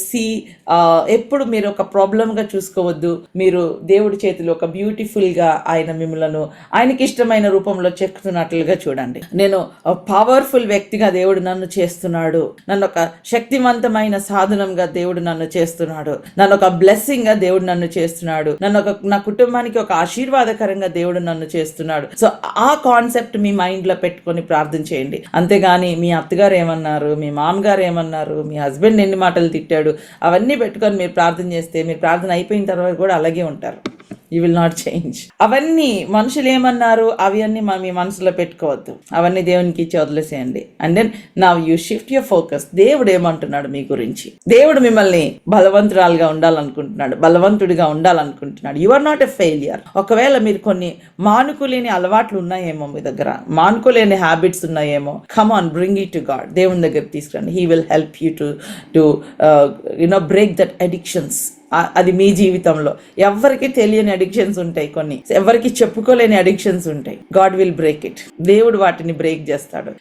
see, ఎప్పుడు మీరు ఒక ప్రాబ్లమ్ గా చూసుకోవద్దు. మీరు దేవుడి చేతిలో ఒక బ్యూటిఫుల్ గా ఆయన మిమ్మలను ఆయనకి ఇష్టమైన రూపంలో చెక్కుతున్నట్లుగా చూడండి. నేను పవర్ఫుల్ వ్యక్తిగా దేవుడు నన్ను చేస్తున్నాడు, నన్ను ఒక శక్తివంతమైన సాధనంగా దేవుడు నన్ను చేస్తున్నాడు, నన్ను ఒక బ్లెస్సింగ్ గా దేవుడు నన్ను చేస్తున్నాడు, నా కుటుంబానికి ఒక ఆశీర్వాదకరంగా దేవుడు నన్ను చేస్తున్నాడు. సో ఆ కాన్సెప్ట్ మీ మైండ్ లో పెట్టుకొని ప్రార్థన చేయండి. అంతేగాని మీ అత్తగారు ఏమన్నారు, మీ మామగారు ఏమన్నారు, మీ హస్బెండ్ ఎన్ని మాటలు తిట్టాడు, అవన్నీ పెట్టుకొని మీరు ప్రార్థన చేస్తే మీరు ప్రార్థన అయిపోయిన తర్వాత కూడా అలాగే ఉంటారు. You will not change. అవన్నీ మనుషులు ఏమన్నారు అవి అన్నీ మీ మనసులో పెట్టుకోవద్దు, అవన్నీ దేవునికి ఇచ్చి వదిలేసేయండి. And then now you shift your focus. దేవుడు ఏమంటున్నాడు మీ గురించి? దేవుడు మిమ్మల్ని బలవంతురాలుగా ఉండాలనుకుంటున్నాడు, బలవంతుడిగా ఉండాలనుకుంటున్నాడు. You are not a failure. ఒకవేళ మీరు కొన్ని మానుకోలేని అలవాట్లు ఉన్నాయేమో, మీ దగ్గర మానుకోలేని హ్యాబిట్స్ ఉన్నాయేమో, come on, bring it to God. దేవుని దగ్గర తీసుకురండి. He will help you to break that addictions. అది మీ జీవితంలో ఎవరికి తెలియని అడిక్షన్స్ ఉంటాయి, కొన్ని ఎవరికి చెప్పుకోలేని అడిక్షన్స్ ఉంటాయి. God will break it. దేవుడు వాటిని బ్రేక్ చేస్తాడు.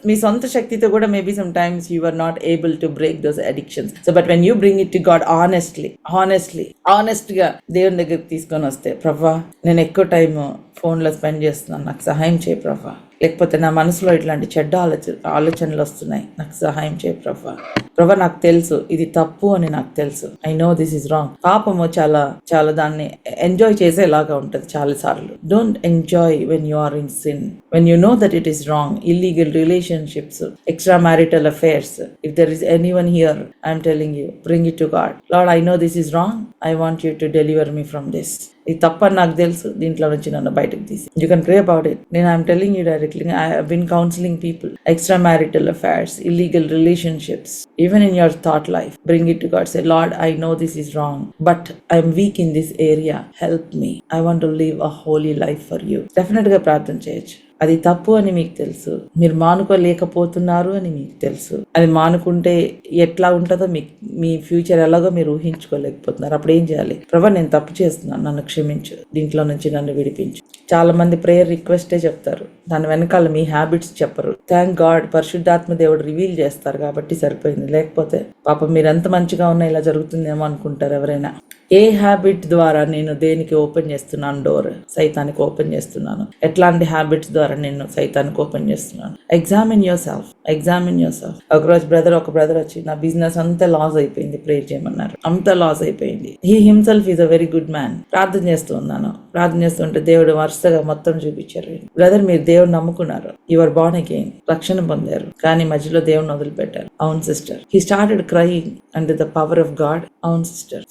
మీ సొంత శక్తితో కూడా maybe sometimes you are not able to break those addictions. So but when you bring it to God honest గా దేవుని దగ్గరికి తీసుకొని వస్తే, ప్రవ్వా నేను ఎక్కువ టైం ఫోన్లో స్పెండ్ చేస్తున్నాను, నాకు సహాయం చేయి ప్రవ్వా, లేకపోతే నా మనసులో ఇట్లాంటి చెడ్డ ఆలోచనలు వస్తున్నాయి, నాకు సహాయం చేయి ప్రవ్వా, నాకు తెలుసు ఇది తప్పు అని నాకు తెలుసు, I know this is wrong. పాపము చాలా దాన్ని ఎంజాయ్ చేసేలాగా ఉంటుంది చాలా సార్లు. Don't enjoy when you are in sin, when you know that it is wrong. Illegal relationships, extra marital affairs, if there is anyone here, I'm telling you, bring it to God. Lord, I know this is wrong, I want you to deliver me from this. ఇది తప్పని నాకు తెలుసు, దీంట్లో నుంచి నన్ను బయటకు తీసి. You can pray about it. నేను I'm telling you directly, I have been counselling people, extra marital affairs, illegal relationships, even in your thought life. Bring it to God. Say, Lord, I know this is wrong, but I'm weak in this area. Help me. I want to live a holy life for you. Definitely ప్రార్థన చేయొచ్చు. అది తప్పు అని మీకు తెలుసు, మీరు మానుకోలేకపోతున్నారు అని మీకు తెలుసు. అది మానుకుంటే ఎట్లా ఉంటుందో మీ ఫ్యూచర్ ఎలాగో మీరు ఊహించుకోలేకపోతున్నారు. అప్పుడు ఏం చేయాలి? ప్రభా నేను తప్పు చేస్తున్నాను, నన్ను క్షమించు, దీంట్లో నుంచి నన్ను విడిపించు. చాలా మంది ప్రేయర్ రిక్వెస్టే చెప్తారు, దాని వెనకాల మీ హ్యాబిట్స్ చెప్పరు. థ్యాంక్ గాడ్, పరిశుద్ధాత్మ దేవుడు రివీల్ చేస్తారు కాబట్టి సరిపోయింది. లేకపోతే పాపం మీరు ఎంత మంచిగా ఉన్నా ఇలా జరుగుతుందేమో అనుకుంటారు ఎవరైనా. ఏ హ్యాబిట్ ద్వారా నేను దేనికి ఓపెన్ చేస్తున్నాను డోర్? సైతానికి ఓపెన్ చేస్తున్నాను. ఎట్లాంటి హ్యాబిట్స్ ద్వారా నేను సైతానికి ఓపెన్ చేస్తున్నాను? Examine your self. ఒకరోజు ఒక బ్రదర్ వచ్చి, నా బిజినెస్ అంతా లాస్ అయిపోయింది, ప్రేయర్ చేయమన్నారు. అంతా లాస్ అయిపోయింది. He himself is a very good man. ప్రార్థన చేస్తుంటే దేవుడు వరుసగా మొత్తం చూపించారు. బ్రదర్, మీరు దేవుడు నమ్ముకున్నారు, యువర్ బార్న్ అగైన్, రక్షణ పొందారు, కానీ మధ్యలో దేవుడిని వదిలిపెట్టారు. అవును sister. He started crying under the power of God. అవును సిస్టర్.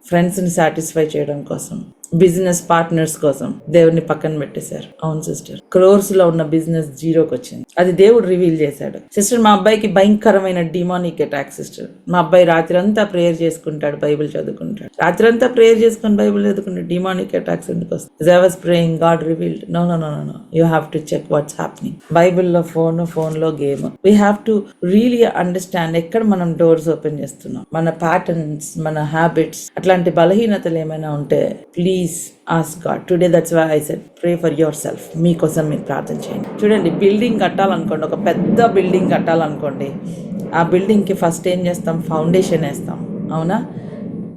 ఫ్రెండ్స్ ని సాటిస్ఫై చేయడం కోసం, బిజినెస్ పార్ట్నర్స్ కోసం దేవుడిని పక్కన పెట్టేశారు. అవును సిస్టర్. క్రోర్స్ లో ఉన్న బిజినెస్ జీరోకి వచ్చింది. అది దేవుడు రివీల్ చేశాడు. సిస్టర్, మా అబ్బాయికి భయంకరమైన డిమానిక్ అటాక్ సిస్టర్. మా అబ్బాయి రాత్రి అంతా ప్రేయర్ చేసుకుంటాడు, బైబిల్ చదువుకుంటాడు. రాత్రి అంతా ప్రేయర్ చేసుకుని బైబిల్ చదువుకుంటాడు. డిమానిక్ అటాక్స్ ఎందుకు వస్తాయి? I was praying, God revealed, no you have to check what's happening. బైబిల్లో ఫోన్ లో game. We have to really understand ఎక్కడ మనం డోర్స్ ఓపెన్ చేస్తున్నాం. మన ప్యాటర్న్స్, మన హ్యాబిట్స్, అట్లాంటి బలహీనతలు ఏమైనా ఉంటే please ask God today. That's why I said pray for yourself. మీకోసం మీరు ప్రార్థన చేయండి. చూడండి, బిల్డింగ్ కట్టాలనుకోండి, ఒక పెద్ద బిల్డింగ్ కట్టాలనుకోండి, ఆ బిల్డింగ్కి ఫస్ట్ ఏం చేస్తాం? ఫౌండేషన్ వేస్తాం, అవునా?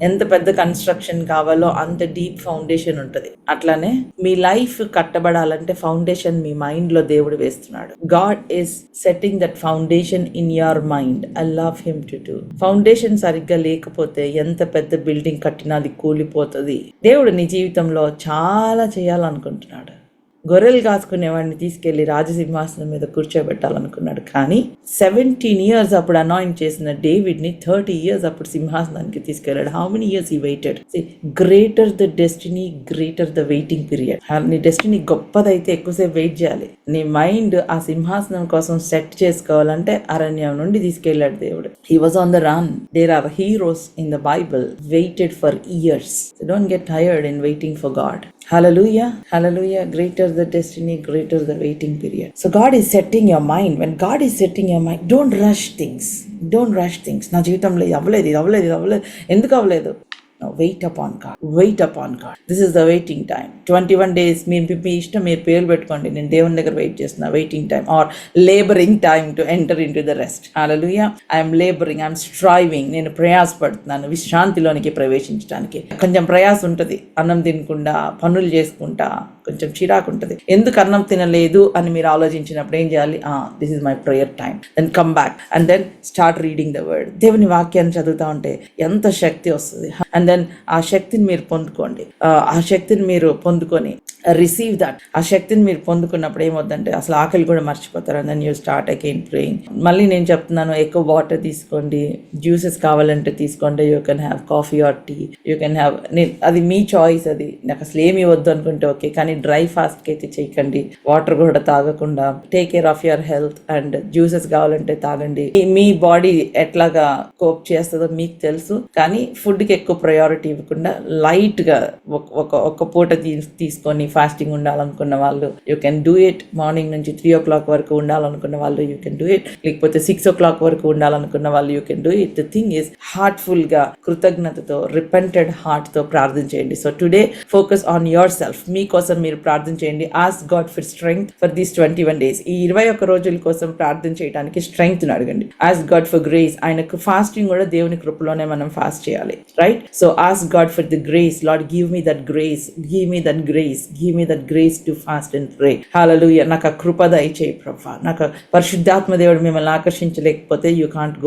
ఎంత పెద్ద కన్స్ట్రక్షన్ కావాలో అంత డీప్ ఫౌండేషన్ ఉంటుంది. అట్లానే మీ లైఫ్ కట్టబడాలంటే ఫౌండేషన్ మీ మైండ్ లో దేవుడు వేస్తున్నాడు. God is setting that foundation in your mind. I love him to do. Foundation సరిగ్గా లేకపోతే ఎంత పెద్ద బిల్డింగ్ కట్టినా అది కూలిపోతుంది. దేవుడు నీ జీవితంలో చాలా చేయాలనుకుంటున్నాడు. గొర్రెలు కాసుకునేవాడిని తీసుకెళ్లి రాజసింహాసనం మీద కూర్చోబెట్టాలనుకున్నాడు. కానీ 17 years అప్పుడు అనాయింట్ చేసిన డేవిడ్ ని 30 years అప్పుడు సింహాసనానికి తీసుకెళ్ళాడు. How many years he weighted? Greater the destiny, greater the waiting period. నీ డెస్టినీ గొప్పదైతే ఎక్కువసేపు వెయిట్ చేయాలి. నీ మైండ్ ఆ సింహాసనం కోసం సెట్ చేసుకోవాలంటే అరణ్యం నుండి తీసుకెళ్లాడు దేవుడు. He was on the run. There are heroes in the Bible waited for years. Don't get tired in waiting for God. Hallelujah, hallelujah. Greater the destiny, greater the waiting period. So God is setting your mind. When God is setting your mind, don't rush things. Don't rush things. నా జీవితంలో ఇది అవ్వలేదు. ఎందుకు అవ్వలేదు? No, wait upon God. Wait upon God. This is the waiting time. 21 days. మీ ఇష్టం, మీరు పేరు పెట్టుకోండి. నేను దేవుని దగ్గర వెయిట్ చేస్తున్నా. Waiting time or labouring time to enter into the rest. Hallelujah. I'm labouring, I'm striving. నేను ప్రయాసపడుతున్నాను విశ్రాంతిలోనికి ప్రవేశించడానికి. కొంచెం ప్రయాస ఉంటుంది. అన్నం తినకుండా, పనులు చేసుకుంటా కొంచెం చిరాకు ఉంటుంది. ఎందుకు అన్నం తినలేదు అని మీరు ఆలోచించినప్పుడు ఏం చేయాలి? This is my prayer time. Then come back and then start reading the word. దేవుని వాక్యాన్ని చదువుతా ఉంటే ఎంత శక్తి వస్తుంది. అండ్ దెన్ ఆ శక్తిని మీరు పొందుకోండి. ఆ శక్తిని మీరు పొందుకొని రిసీవ్ దట్. ఆ శక్తిని మీరు పొందుకున్నప్పుడు ఏమవుతుందంటే అసలు ఆకలి కూడా మర్చిపోతారు. And then you start again praying. మళ్ళీ నేను చెప్తున్నాను, ఎక్కువ వాటర్ తీసుకోండి. జ్యూసెస్ కావాలంటే తీసుకోండి. You can have coffee or tea. You can have, అది మీ చాయిస్. అది నాకు అసలు ఏమి వద్దు అనుకుంటే ఓకే, కానీ డ్రై ఫాస్ట్కి అయితే చేయకండి. వాటర్ కూడా తాగకుండా take care of your health. And juices కావాలంటే తాగండి. మీ బాడీ ఎట్లాగా కోప్ చేస్తుందో మీకు తెలుసు. కానీ ఫుడ్కి ఎక్కువ ప్రయారిటీ ఇవ్వకుండా లైట్గా ఒక పూట తీసుకొని ఫాస్టింగ్ ఉండాలనుకున్న వాళ్ళు you can do it. Morning నుంచి 3 o'clock వరకు ఉండాలనుకున్న వాళ్ళు యూ కెన్ డూ ఇట్. లేకపోతే 6 o'clock వరకు ఉండాలనుకున్న వాళ్ళు you can do it. The thing is heartful గా, కృతజ్ఞతతో, రిపెంటెడ్ హార్ట్ తో ప్రార్థన చేయండి. So today focus on yourself. మీకోసం మీరు ప్రార్థన చేయండి. Ask God for strength for these 21 days. ఈ 21 రోజుల కోసం ప్రార్థన చేయడానికి స్ట్రెంగ్త్ అడగండి. Ask God for grace. ఆయనకు ఫాస్టింగ్ కూడా దేవుని కృపలోనే మనం ఫాస్ట్ చేయాలి, right? So ask God for the grace. Lord give me that grace, give me that grace, give me that grace to fast and pray. Hallelujah. నాకు ఆ కృప దయచేయి ప్రభువా. నాకు పరిశుద్ధాత్మ దేవుడు మిమ్మల్ని ఆకర్షించలేకపోతే you can't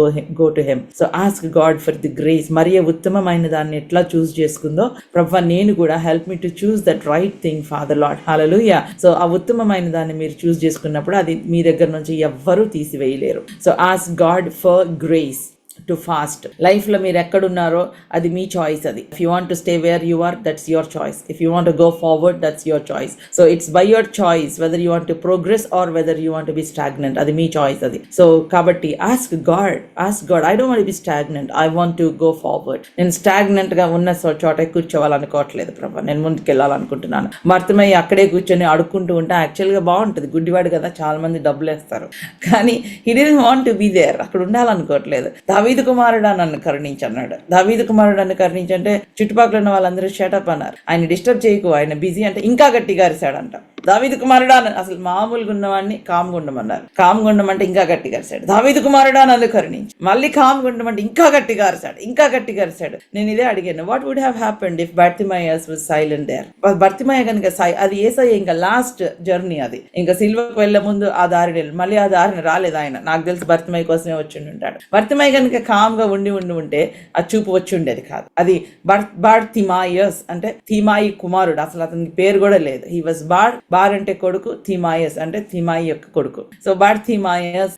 go to him. So ask God for the grace. మరియ ఉత్తమమైన దాన్ని ఎట్లా చూస్ చేసుకుందో ప్రభువా, నేను కూడా help me to choose that right thing father lord. Hallelujah. So ఆ ఉత్తమమైన దాన్ని మీరు చూస్ చేసుకున్నప్పుడు అది మీ దగ్గర నుంచి ఎవ్వరూ తీసివేయలేరు. So ask God for grace to fast. Life లో మీరు ఎక్కడున్నారో అది మీ చాయిస్. అది if you want to stay where you are, that's your choice. If you want to go forward, that's your choice. So it's by your choice whether you want to progress or whether you want to be stagnant. అది మీ choice అది. So కాబట్టి ask God. I don't want to be stagnant, I want to go forward. నేను stagnant గా ఉన్న చోట కూర్చోవాలనుకోవట్లేదు ప్రభా, నేను ముందుకు వెళ్ళాలనుకుంటున్నాను. మర్తమయ్యి అక్కడే కూర్చొని అడుక్కుంటూ ఉంటే యాక్చువల్ గా బాగుంటుంది. గుడ్డివాడు కదా, చాలా మంది డబ్బులు వేస్తారు. కానీ he didn't want to be there. అక్కడ ఉండాలనుకోవట్లేదు. దావీదు కుమారుడా నన్ను కరుణించి అన్నాడు. దావీదు కుమారుడు నన్ను కరుణించి అంటే చుట్టుపక్కల ఉన్న వాళ్ళందరూ షటప్ అన్నారు. ఆయన డిస్టర్బ్ చేయకు, ఆయన బిజీ అంటే ఇంకా గట్టిగా అరిశాడంట. దావీదు కుమారుడా, అసలు మామూలుగా ఉన్నవాడిని కామ్గా ఉండమన్నారు. కామ్గా ఉండమంటే ఇంకా గట్టిగా అరిశాడు. దావీదు కుమారుడా నన్ను కరుణించి. మళ్ళీ కామ్గా ఉండమంటే ఇంకా గట్టిగా అరిశాడు. నేను ఇదే అడిగాను, what would have happened if Bartimaeus was silent there? బర్తిమయ కనుక అది యేసయ్య ఇంకా లాస్ట్ జర్నీ. అది ఇంకా సిల్వకు వెళ్లే ముందు ఆ దారిని మళ్ళీ ఆ దారిని రాలేదు ఆయన. నాకు తెలిసి బర్తిమయ కోసమే వచ్చి ఉంటాడు. బర్తిమయ కనుక కామ్గా ఉంటే ఆ చూపు వచ్చి ఉండేది కాదు. అది బార్తిమాయస్ అంటే తిమాయి కుమారుడు. అసలు అతనికి పేరు కూడా లేదు. హీ వాజ్ బార్ అంటే కొడుకు, థిమాయస్ అంటే థిమాయి యొక్క కొడుకు. సో బార్తిమాయస్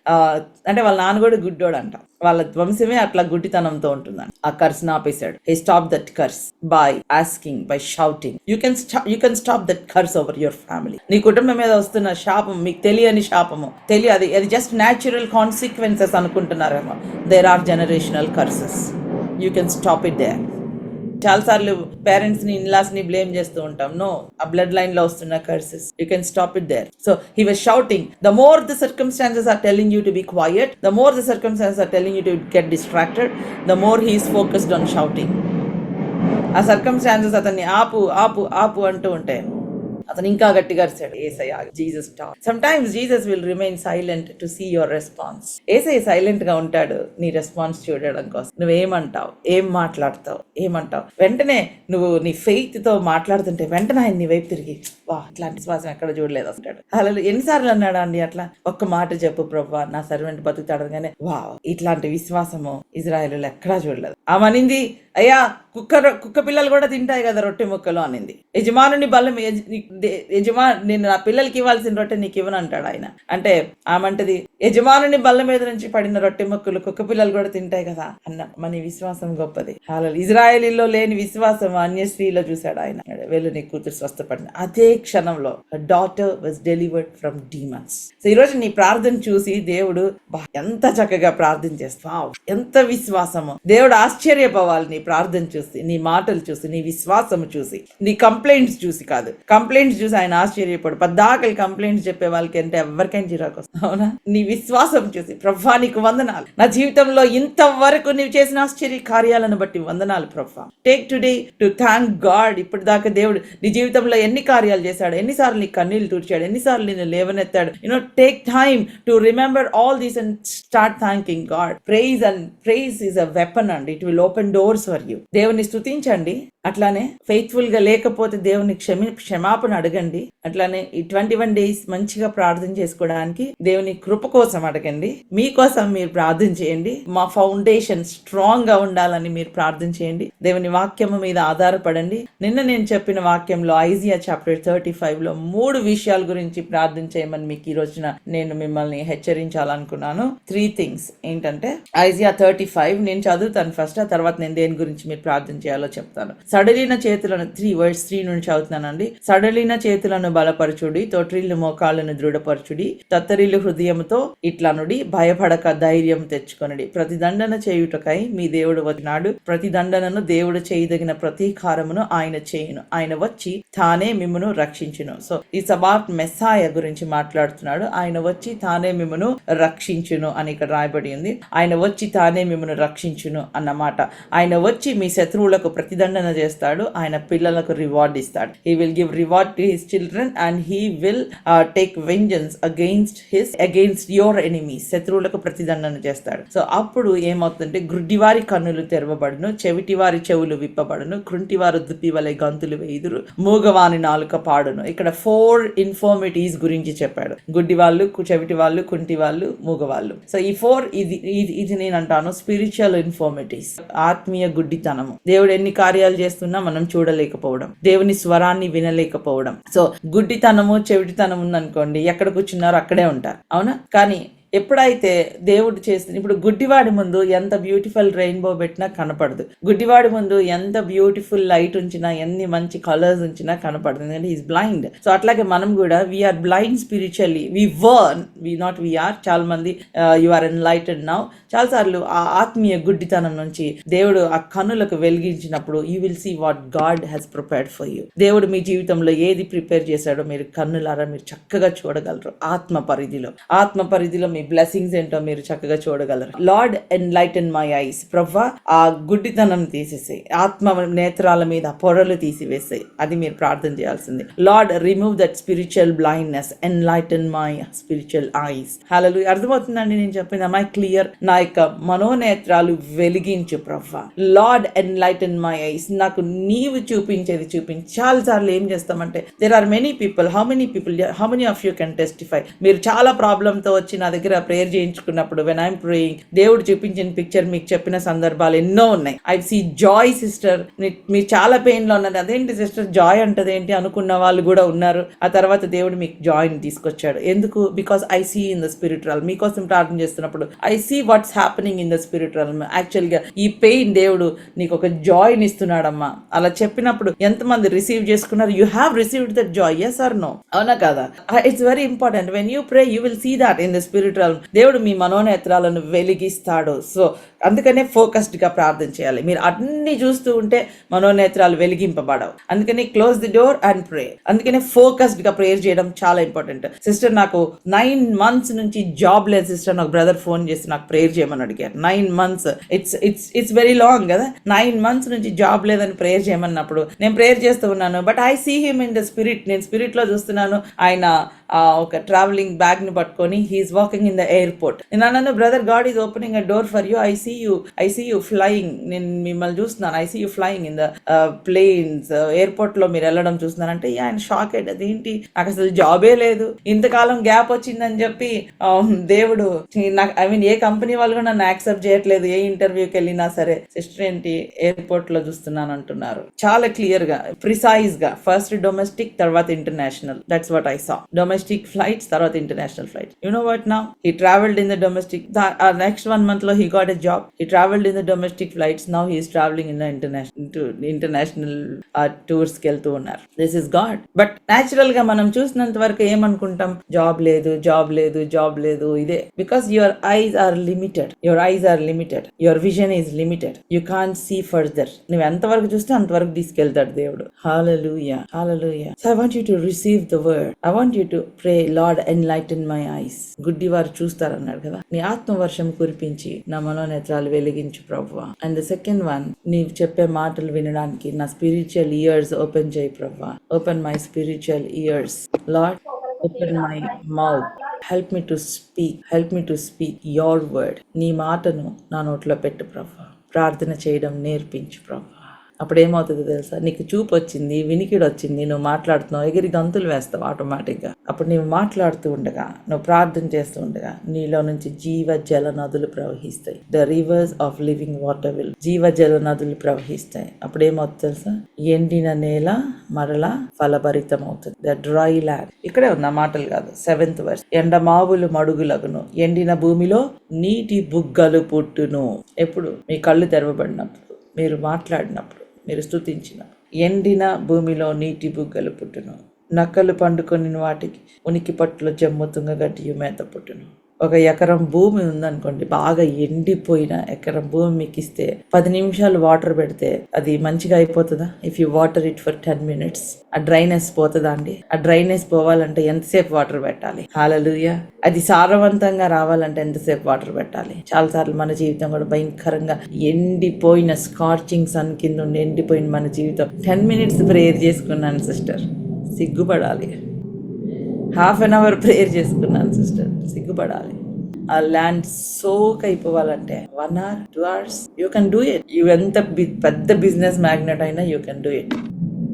అంటే వాళ్ళ నాన్న కూడా గుడ్డోడు అంట. వాళ్ళ వంశమే అట్లా గుడ్డితనంతో ఉంటుందని ఆ కర్స్ ఆపేశాడు. He stop that curse by asking, by shouting. You can stop that curse over your family. నీ కుటుంబం మీద వస్తున్న శాపం, మీకు తెలియని శాపము, అది జస్ట్ న్యాచురల్ కాన్సిక్వెన్సెస్ అనుకుంటున్నారేమో. There are generational curses. You can stop it there. చాలాసార్లు పేరెంట్స్ ని, ఇన్లాస్ ని బ్లేమ్ చేస్తూ ఉంటాం. నో, ఆ బ్లడ్ లైన్ లో వస్తున్న curses. You can stop it there. So he was shouting. The more the circumstances are telling you to be quiet, the more the circumstances are telling you to get distracted, the more he is focused on shouting. ఆ circumstances అతన్ని ఆపు ఆపు ఆపు అంటూ ఉంటాయి. అతను ఇంకా గట్టిగా అరిచాడు, యేసయ్య. Jesus talk. Sometimes Jesus will remain silent to see your response. యేసయ్య సైలెంట్ గా ఉంటాడు నీ రెస్పాన్స్ చూడడం కోసం. నువ్వేమంటావు, ఏం మాట్లాడతావు, ఏమంటావు. వెంటనే నువ్వు నీ ఫెయిత్ తో మాట్లాడుతుంటే వెంటనే ఆయన నీ వైపు తిరిగి, వా ఇట్లాంటి విశ్వాసం ఎక్కడ చూడలేదు అంటాడు. అలా ఎన్నిసార్లు అన్నాడా అండి అట్లా? ఒక్క మాట చెప్పు ప్రభువా, నా సర్వెంట్ బతుకుతాడు. కానీ వా ఇట్లాంటి విశ్వాసము ఇజ్రాయేలులో ఎక్కడా చూడలేదు. ఆమెనింది, అయ్యా కుక్క పిల్లలు కూడా తింటాయి కదా రొట్టె ముక్కలు అనింది. యజమానుని బలం నేను నా పిల్లలకి ఇవ్వాల్సిన రొట్టె నీకు ఇవ్వను అంటాడు ఆయన. అంటే ఆమంటది, యజమానుని బల్ల మీద నుంచి పడిన రొట్టె ముక్కలు కుక్క పిల్లలు కూడా తింటాయి కదా అన్న. మన విశ్వాసం గొప్పది. ఇజ్రాయేలీలో లేని విశ్వాసం అన్య స్త్రీలో చూశాడు ఆయన. వెళ్ళు నీ కూతురు స్వస్థపడిన అదే క్షణంలో daughter was delivered from demons. So ఈ రోజు నీ ప్రార్థన చూసి దేవుడు ఎంత చక్కగా ప్రార్థన చేస్తావు, ఎంత విశ్వాసము. దేవుడు ఆశ్చర్యపోవాలి నీ ప్రార్థన చూసి, నీ మాటలు చూసి, నీ విశ్వాసం చూసి, నీ కంప్లైంట్స్ చూసి కాదు. కంప్లైంట్స్ చూసి ఆయన ఆశ్చర్యపడు. పద్దాకలి కంప్లైంట్స్ చెప్పే వాళ్ళకి అంటే ఎవరికైనా చిరాకు వస్తుంది, అవునా? నీ విశ్వాసం చూసి, ప్రభువా నీకు వందనాలు, నా జీవితంలో ఇంతవరకు నీవు చేసిన ఆశ్చర్య కార్యాలను బట్టి వందనాలు ప్రభువా. Take today to thank God. ఇప్పటిదాకా దేవుడు నీ జీవితంలో ఎన్ని కార్యాలు చేశాడు, ఎన్నిసార్లు నీ కన్నీళ్లు తుడిచాడు, ఎన్నిసార్లు నిన్ను లేవనెత్తాడు. Take time to remember all these and start thanking God. Praise is a weapon అండి. It will open doors for you. దేవుని స్తుతించండి. అట్లానే ఫెయిత్ఫుల్ గా లేకపోతే దేవుని క్షమాపణ అడగండి. అట్లానే ఈ 21 days మంచిగా ప్రార్థన చేసుకోవడానికి దేవుని కృప కోసం అడగండి. మీకోసం మీరు ప్రార్థన చేయండి. మా ఫౌండేషన్ స్ట్రాంగ్ గా ఉండాలని మీరు ప్రార్థన చేయండి. దేవుని వాక్యము మీద ఆధారపడండి. నిన్న నేను చెప్పిన వాక్యంలో ఐజియా చాప్టర్ 35లో 3 విషయాల గురించి ప్రార్థన చేయమని మీకు ఈ రోజున నేను మిమ్మల్ని హెచ్చరించాలనుకున్నాను. 3 things ఏంటంటే, ఐజియా 35 నేను చదువుతాను ఫస్ట్, ఆ తర్వాత నేను దేని గురించి మీరు ప్రార్థన చేయాలో చెప్తాను. సడలిన చేతులను 3 నుంచి చదువుతున్నానండి. సడలిన చేతులను బలపరచుడి, తొట్రిల్లు మోకాళ్ళను దృఢపరచుడి, తత్తరిల్లు హృదయముతో ఇట్లనుడి, భయపడక ధైర్యం తెచ్చుకొనుడి. ప్రతిదండన చేయుటకై మీ దేవుడు వచ్చినాడు. ప్రతిదండనను దేవుడు చేయదగిన ప్రతీకారమును ఆయన చేయును. ఆయన వచ్చి తానే మిమ్మును రక్షించును. సో ఈ అబౌట్ మెస్సాయ గురించి మాట్లాడుతున్నాడు. ఆయన వచ్చి తానే మిమ్మును రక్షించును అని ఇక్కడ రాయబడి ఉంది. ఆయన వచ్చి తానే మిమ్మును రక్షించును అన్నమాట. ఆయన వచ్చి మీ శత్రువులకు ప్రతిదండన చేస్తాడు. ఆయన పిల్లలకు రివార్డ్ ఇస్తాడు. He will give reward to his children and he will take vengeance against your enemies. శత్రువులకు ప్రతిదండన చేస్తాడు. సో అప్పుడు ఏమవుతుందంటే, గుడ్డివారి కన్నులు తెరవబడును, చెవిటివారి చెవులు విప్పబడును, కృంటివారు దుప్పి వలె గంతులు వేయుదురు, మూగవాని నాలుక పాడును. ఇక్కడ 4 ఇన్ఫర్మిటీస్ గురించి చెప్పాడు. గుడ్డి వాళ్ళు, చెవిటి వాళ్ళు, కుంటి వాళ్ళు, మూగవాళ్ళు. సో ఈ 4 ఇది నేను అంటాను స్పిరిచువల్ ఇన్ఫర్మిటీస్, ఆత్మీయ గుడ్డితనము. దేవుడు ఎన్ని కార్యాలు చేస్తున్నా మనం చూడలేకపోవడం, దేవుని స్వరాన్ని వినలేకపోవడం. సో గుడ్డితనము, చెవిటితనం ఉందనుకోండి, ఎక్కడ కూర్చున్నారో అక్కడే ఉంటారు, అవునా? కానీ ఎప్పుడైతే దేవుడు చేస్తుంది, ఇప్పుడు గుడ్డివాడి ముందు ఎంత బ్యూటిఫుల్ రెయిన్బో పెట్టినా కనపడదు. గుడ్డివాడి ముందు ఎంత బ్యూటిఫుల్ లైట్ ఉంచినా, ఎన్ని మంచి కలర్స్ ఉంచినా కనపడుతుంది, ఎందుకంటే ఈజ్ బ్లైండ్. సో అట్లాగే మనం కూడా వీఆర్ బ్లైండ్ స్పిరిచువల్లీ. వీఆర్ చాలా మంది యు ఆర్ ఎన్లైటెడ్ నౌ. చాలాసార్లు ఆ ఆత్మీయ గుడ్డితనం నుంచి దేవుడు ఆ కన్నులకు వెలిగించినప్పుడు you will see what God has prepared for you. దేవుడు మీ జీవితంలో ఏది ప్రిపేర్ చేశాడో మీరు కన్నులారా మీరు చక్కగా చూడగలరు. ఆత్మ పరిధిలో మీ బ్లెస్సింగ్స్ ఏంటో మీరు చక్కగా చూడగలరు. Lord enlighten my ice. ప్రభువా ఆ గుడ్డితనం తీసేసాయి, ఆత్మ నేత్రాల మీద పొరలు తీసివేసాయి. అది మీరు ప్రార్థన చేయాల్సింది. Lord remove that spiritual blindness, enlighten my spiritual eyes. Hallelujah. అర్థమవుతుందండి నేను చెప్పింది? My clear? నా యొక్క మనోనేత్రాలు వెలిగించు ప్రభువా. Lord enlighten my eyes. నాకు నీవు చూపించేది చూపించి. చాలా సార్లు ఏం చేస్తామంటే, there are many people, how many of you can testify? మీరు చాలా ప్రాబ్లంతో వచ్చి నా దగ్గర ప్రేయర్ చేయించుకున్నప్పుడు వెన్ ఐఎమ్ ప్రేయింగ్, దేవుడు చూపించిన పిక్చర్ మీకు చెప్పిన సందర్భాలు ఎన్నో ఉన్నాయి. ఐ సీ జాయ్ సిస్టర్, మీరు చాలా పెయిన్ లో ఉన్నారు, అదేంటి సిస్టర్ జాయ్ అంటది ఏంటి అనుకున్న వాళ్ళు కూడా ఉన్నారు. ఆ తర్వాత దేవుడు మీకు జాయ్ ని తీసుకొచ్చాడు. ఎందుకు? Because I see in the spiritual. మీకోసం ప్రార్థన చేస్తున్నప్పుడు I see what's happening in the spiritual. Actual గా ఈ పెయిన్ దేవుడు నీకు ఒక జాయ్ ని ఇస్తున్నాడమ్మా. అలా చెప్పినప్పుడు ఎంతమంది రిసీవ్ చేసుకున్నారు? You have received that joy, yes or no? అవునా కదా? It's very important. When you pray you will see that in the spiritual మనోనేత్రాలు, దేవుడు మీ మనోనేత్రాలను వెలిగిస్తాడు. సో అందుకనే ఫోకస్డ్గా ప్రార్థన చేయాలి. మీరు అన్ని చూస్తూ ఉంటే మనోనేత్రాలు వెలిగింపబడవు. అందుకని close the door and pray. అందుకనే ఫోకస్డ్గా ప్రేయర్ చేయడం చాలా ఇంపార్టెంట్. సిస్టర్ నాకు 9 months నుంచి జాబ్ లేదు సిస్టర్, నాకు బ్రదర్ ఫోన్ చేసి నాకు ప్రేయర్ చేయమని అడిగారు. 9 months ఇట్స్ వెరీ లాంగ్ కదా. 9 months నుంచి జాబ్ లేదని ప్రేయర్ చేయమన్నప్పుడు నేను ప్రేయర్ చేస్తూ ఉన్నాను. But I see him in the spirit. నేను స్పిరిట్ లో చూస్తున్నాను. ఆయన ఒక ట్రావెలింగ్ బ్యాగ్ ని పట్టుకొని he is walking in the airport. నేను అన్నాను, brother God is opening a door for you. I see you flying. నేను మిమ్మల్ని చూస్తున్నాను. I see you flying in the planes. Airport లో మీరు వెళ్ళడం చూస్తున్నానంటే ఆయన షాక్ అయ్యాడు. అదేంటి, నాకు అసలు జాబే లేదు, ఇంతకాలం గ్యాప్ వచ్చిందని చెప్పి దేవుడు నాకు ఏ కంపెనీ వాళ్ళు కూడా నన్ను యాక్సెప్ట్ చేయట్లేదు, ఏ ఇంటర్వ్యూకి వెళ్ళినా సరే. సిస్టర్ ఏంటి ఎయిర్పోర్ట్ లో చూస్తున్నాను అంటున్నారు. చాలా క్లియర్ గా, ప్రిసైజ్ గా, ఫస్ట్ డొమెస్టిక్ తర్వాత international. That's what I saw. Domestic flights, తర్వాత international flights. You know what now? He traveled in the domestic. Next 1 month lo he got a job. He traveled in the domestic flights. Now he is traveling in the international tours కి వెళ్తూ ఉన్నారు. This is God. But natural గా మనం చూసినంత వరకు ఏమనుకుంటాం, job లేదు ఇదే. Because your eyes are limited. Your vision is limited. You can't see further. నువ్వు ఎంతవరకు చూస్తే అంతవరకు తీసుకెళ్తాడు దేవుడు. Hallelujah. So I want you to receive the word. I want you to pray, Lord enlighten my eyes. గుడ్డివారు చూస్తారన్నాడు కదా. నీ ఆత్మవర్షం కురిపించి నా మనోనేత్రాలు వెలిగించు ప్రభువా. అండ్ ద సెకండ్ వన్, నీవు చెప్పే మాటలు వినడానికి నా స్పిరిచువల్ ఇయర్స్ ఓపెన్ చేయి ప్రభువా. Open my spiritual years lord. Open my mouth. Help me to speak your word. నీ మాటను నా నోట్లో పెట్టు ప్రభువా. ప్రార్థన చేయడం నేర్పించు ప్రభువా. అప్పుడు ఏమవుతుందో తెలుసా, నీకు చూపు వచ్చింది, వినికిడి వచ్చింది, నువ్వు మాట్లాడుతున్నావు, ఎగిరి గంతులు వేస్తావు ఆటోమేటిక్గా. అప్పుడు నువ్వు మాట్లాడుతూ ఉండగా, నువ్వు ప్రార్థన చేస్తూ ఉండగా నీలో నుంచి జీవ జల నదులు ప్రవహిస్తాయి. The reverse of living water will. జీవ జల నదులు ప్రవహిస్తాయి. అప్పుడు ఏమవుతుంది తెలుసా, ఎండిన నేల మరలా ఫలభరితం అవుతుంది. The dry land. ఇక్కడే ఉన్న మాటలు కాదు, 7th verse. ఎండమావులు మడుగులగును, ఎండిన భూమిలో నీటి బుగ్గలు పుట్టును. ఎప్పుడు మీ కళ్ళు తెరవబడినప్పుడు, మీరు మాట్లాడినప్పుడు, మీరు స్తుతించినప్పుడు. ఎండిన భూమిలో నీటి బుగ్గలు పుట్టును. నక్కలు పండుకొని వాటికి ఉనికి పట్టులో జమ్ము తుంగగడ్డి మేత పుట్టును. ఒక ఎకరం భూమి ఉందనుకోండి, బాగా ఎండిపోయిన ఎకరం భూమి మీకు ఇస్తే 10 నిమిషాలు వాటర్ పెడితే అది మంచిగా అయిపోతుందా? If you water it for 10 minutes, ఆ డ్రైనెస్ పోతుందా అండి? ఆ డ్రైనెస్ పోవాలంటే ఎంతసేపు వాటర్ పెట్టాలి? హల్లెలూయా. అది సారవంతంగా రావాలంటే ఎంతసేపు వాటర్ పెట్టాలి? చాలాసార్లు మన జీవితం కూడా భయంకరంగా ఎండిపోయిన స్కార్చింగ్ సన్ కింద ఉండి ఎండిపోయిన మన జీవితం. 10 minutes ప్రేయర్ చేసుకున్నాను సిస్టర్, సిగ్గుపడాలి. ½ an hour ప్రేయర్ చేసుకున్నాను సిస్టర్, సిగ్గుపడాలి. ఆ ల్యాండ్ సోక్ అయిపోవాలంటే 1 hour, 2 hours you can do it. యూ ఎంత పెద్ద బిజినెస్ మ్యాగ్నెట్ అయినా you can do it.